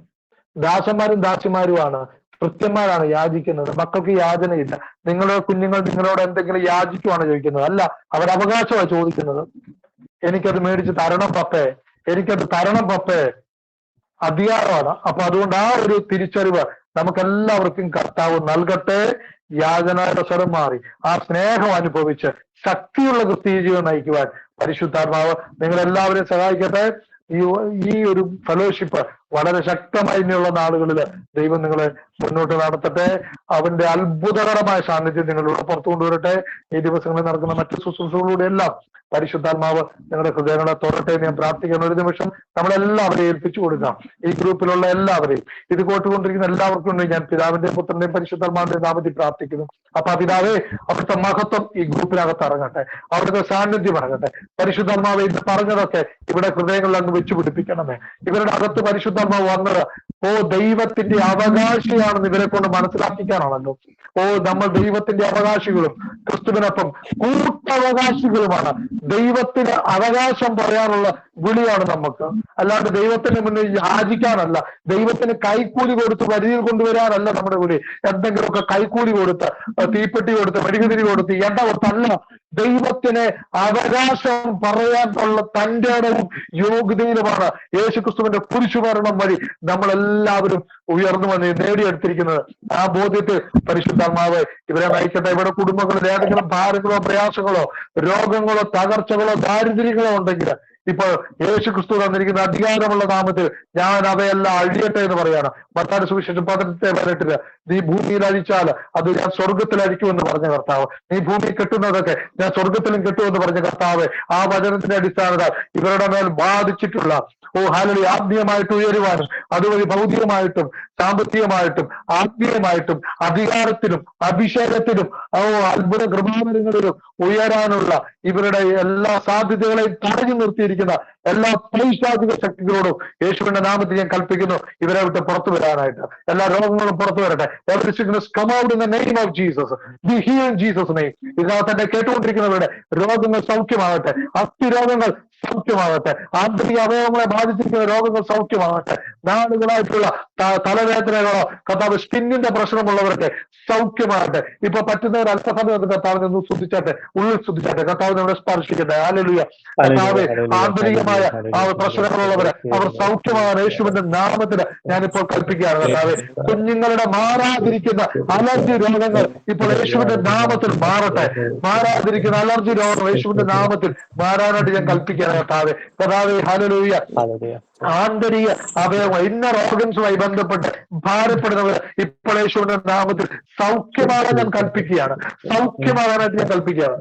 ദാസന്മാരും ദാസിമാരുമാണ്, ഭൃത്യന്മാരാണ് യാചിക്കുന്നത്. മക്കൾക്ക് യാചനയില്ല. നിങ്ങളുടെ കുഞ്ഞുങ്ങൾ നിങ്ങളോട് എന്തെങ്കിലും യാചിക്കുവാണ് ചോദിക്കുന്നത്? അല്ല, അവർ അവകാശമാണ് ചോദിക്കുന്നത്. എനിക്കത് മേടിച്ച് തരണം പപ്പേ, എനിക്കത് തരണം പപ്പേ. അധികാരമാണ്. അപ്പൊ അതുകൊണ്ട് ആ ഒരു തിരിച്ചറിവ് നമുക്കെല്ലാവർക്കും കർത്താവ് നൽകട്ടെ. യാചനയുടെ സ്വരം മാറി ആ സ്നേഹം അനുഭവിച്ച് ശക്തിയുള്ള ക്രിസ്തീയ ജീവിതം നയിക്കുവാൻ പരിശുദ്ധാത്മാവ് നിങ്ങളെല്ലാവരെയും സഹായിക്കട്ടെ. ഈ ഒരു ഫെലോഷിപ്പ് വളരെ ശക്തമായി ഇനിയുള്ള നാളുകളിൽ ദൈവം നിങ്ങളെ മുന്നോട്ട് നടത്തട്ടെ. അവന്റെ അത്ഭുതകരമായ സാന്നിധ്യം നിങ്ങളിലൂടെ പുറത്തു കൊണ്ടുവരട്ടെ. ഈ ദിവസങ്ങളിൽ നടക്കുന്ന മറ്റു ശുശ്രൂഷകളിലൂടെ എല്ലാം പരിശുദ്ധാത്മാവ് നിങ്ങളുടെ ഹൃദയങ്ങളെ തൊടട്ടെ ഞാൻ പ്രാർത്ഥിക്കുന്ന. ഒരു നിമിഷം നമ്മളെല്ലാവരെയും ഏൽപ്പിച്ചു കൊടുക്കാം. ഈ ഗ്രൂപ്പിലുള്ള എല്ലാവരെയും, ഇത് കേട്ടുകൊണ്ടിരിക്കുന്ന എല്ലാവർക്കും വേണ്ടി ഞാൻ പിതാവിന്റെയും പുത്രന്റെയും പരിശുദ്ധാത്മാവിന്റെയും നാമത്തിൽ പ്രാർത്ഥിക്കുന്നു. അപ്പൊ പിതാവേ, അവിടുത്തെ മഹത്വം ഈ ഗ്രൂപ്പിനകത്ത് ഇറങ്ങട്ടെ, അവിടുത്തെ സാന്നിധ്യം ഇറങ്ങട്ടെ. പരിശുദ്ധാത്മാവ് ഇത് പറഞ്ഞതൊക്കെ ഇവിടെ ഹൃദയങ്ങളിൽ അങ്ങ് വെച്ചു പിടിപ്പിക്കണമേ. ഇവരുടെ അകത്ത് പരിശുദ്ധാത്മാവ് വന്നത് ദൈവത്തിന്റെ അവകാശിയാണെന്ന് ഇവരെ കൊണ്ട് മനസ്സിലാക്കിക്കാനാണല്ലോ. നമ്മൾ ദൈവത്തിന്റെ അവകാശികളും ക്രിസ്തുവിനൊപ്പം കൂട്ടവകാശികളുമാണ്. ദൈവത്തിന് അവകാശം പറയാനുള്ള വിളിയാണ് നമുക്ക്. അല്ലാണ്ട് ദൈവത്തിന് മുന്നിൽ യാചിക്കാനല്ല, ദൈവത്തിന് കൈക്കൂലി കൊടുത്ത് വരിയിൽ കൊണ്ടുവരാനല്ല നമ്മുടെ വിളി. എന്തെങ്കിലുമൊക്കെ കൈക്കൂലി കൊടുത്ത്, തീപ്പെട്ടി കൊടുത്ത്, മെഴുകുതിരി കൊടുത്ത്, എണ്ണ കൊടുത്തല്ല. ദൈവത്തിന് അവകാശം പറയാനുള്ള തന്റെ ഇടവും യോഗ്യതയിലുമാണ് യേശുക്രിസ്തുവിന്റെ കുരിശുമരണം വഴി നമ്മളെല്ലാവരും ഉയർന്നു വന്ന് നേടിയെടുത്തിരിക്കുന്നത്. ആ ബോധ്യത്തിൽ പരിശുദ്ധാത്മാവ് ഇവരെ നയിക്കട്ടെ. ഇവിടെ കുടുംബങ്ങളിൽ ഏതെങ്കിലും ഭാരങ്ങളോ പ്രയാസങ്ങളോ രോഗങ്ങളോ തകർച്ചകളോ ദാരിദ്ര്യങ്ങളോ ഉണ്ടെങ്കിൽ ഇപ്പോൾ യേശുക്രിസ്തു തന്നിരിക്കുന്ന അധികാരമുള്ള നാമത്തിൽ ഞാൻ അവയെല്ലാം അഴിയട്ടെ എന്ന് പറയാണ്. മത്തായി സുവിശേഷം 18:18 നീ ഭൂമിയിൽ അഴിച്ചാൽ അത് ഞാൻ സ്വർഗത്തിൽ അഴിക്കുമെന്ന് പറഞ്ഞ കർത്താവ്, നീ ഭൂമിയിൽ കെട്ടുന്നതൊക്കെ ഞാൻ സ്വർഗത്തിലും കെട്ടുമെന്ന് പറഞ്ഞ കർത്താവ്, ആ വചനത്തിന്റെ അടിസ്ഥാനത്തിൽ ഇവരുടെ മേൽ ബാധിച്ചിട്ടുള്ള ഹാലലി ആത്മീയമായിട്ട് ഉയരുവാനും അതുവഴി ഭൗതികമായിട്ടും സാമ്പത്തികമായിട്ടും ആത്മീയമായിട്ടും അധികാരത്തിലും അഭിഷേകത്തിലും അത്ഭുത കൃപാവരങ്ങളിലും ഉയരാനുള്ള ഇവരുടെ എല്ലാ സാധ്യതകളെയും തടഞ്ഞു നിർത്തിയിരിക്കുന്ന എല്ലാ പൈശാചിക ശക്തികളോടും യേശുവിന്റെ നാമത്തിൽ ഞാൻ കൽപ്പിക്കുന്നു, ഇവരെ വിട്ട് പുറത്തു വരാനായിട്ട്. എല്ലാ രോഗങ്ങളും പുറത്തു വരട്ടെ. Every sickness come out in the name of Jesus. Be healed in Jesus' name. ഇതിനകത്ത് തന്നെ കേട്ടുകൊണ്ടിരിക്കുന്നവരുടെ രോഗങ്ങൾ സൗഖ്യമാകട്ടെ, അസ്ഥിരോഗങ്ങൾ സൗഖ്യമാകട്ടെ, ആന്തരിക അവയവങ്ങളെ ബാധിച്ചിരിക്കുന്ന രോഗങ്ങൾ സൗഖ്യമാകട്ടെ. നാളുകളായിട്ടുള്ള തലവേദനകളോ കർത്താവ് സ്കിന്നിന്റെ പ്രശ്നമുള്ളവരൊക്കെ സൗഖ്യമാകട്ടെ. ഇപ്പൊ പറ്റുന്നവർ അല്പസമയം കർത്താവിനെ ഒന്ന് ശ്രദ്ധിച്ചാട്ടെ, ഉള്ളിൽ ശ്രദ്ധിച്ചാട്ടെ. കർത്താവ് നമ്മളെ സ്പർശിക്കട്ടെ. ഹല്ലേലൂയ. കർത്താവ് ആന്തരികമായ ആ പ്രശ്നങ്ങളുള്ളവരെ അവർ സൗഖ്യമാകാൻ യേശുവിന്റെ നാമത്തിൽ ഞാനിപ്പോൾ കൽപ്പിക്കുകയാണ്. കർത്താവ് കുഞ്ഞുങ്ങളുടെ മാറാതിരിക്കുന്ന അലർജി രോഗങ്ങൾ ഇപ്പോൾ യേശുവിന്റെ നാമത്തിൽ മാറട്ടെ. മാറാതിരിക്കുന്ന അലർജി രോഗം യേശുവിന്റെ നാമത്തിൽ മാറാനായിട്ട് ഞാൻ കൽപ്പിക്കുകയാണ്. കർത്താവേ, കർത്താവേ, ഹല്ലേലൂയ. ആന്തരിക അവയവ ഇന്നർ ഓർഗൻസുമായി ബന്ധപ്പെട്ട് ഭാരപ്പെടുന്നവർ ഇപ്പോൾ യേശുവിന്റെ നാമത്തിൽ സൗഖ്യമാകാൻ ഞാൻ കൽപ്പിക്കുകയാണ്. സൗഖ്യമാകാനായിട്ട് ഞാൻ കൽപ്പിക്കുകയാണ്.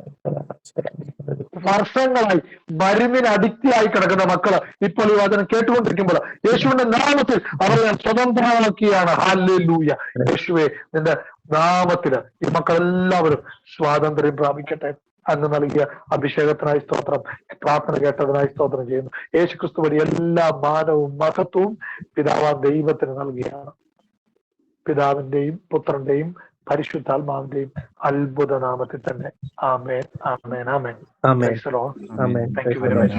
വർഷങ്ങളായി മരുന്നിന് അഡിക്റ്റായി കിടക്കുന്ന മക്കള് ഇപ്പോൾ ഈ വചനം കേട്ടുകൊണ്ടിരിക്കുമ്പോൾ യേശുവിന്റെ നാമത്തിൽ അവരെ ഞാൻ സ്വതന്ത്രമാക്കിയാണ്. ഹല്ലേലൂയ. യേശുവേ, നിന്റെ നാമത്തില് ഈ മക്കളെല്ലാവരും സ്വാതന്ത്ര്യം പ്രാപിക്കട്ടെ. അങ്ങ് നൽകിയ അഭിഷേകത്തിനായി സ്തോത്രം, പ്രാർത്ഥന കേട്ടതിനായി സ്തോത്രം ചെയ്യുന്നു. യേശുക്രിസ്തു വഴി എല്ലാ മാനവും മഹത്വവും പിതാവാൻ ദൈവത്തിന് നൽകിയാണ്. പിതാവിന്റെയും പുത്രന്റെയും പരിശുദ്ധാത്മാവിന്റെയും അത്ഭുത നാമത്തിൽ തന്നെ. ആമേൻ, ആമേൻ, ആമേൻ. ആമേൻ. Praise the Lord. Thank you very much.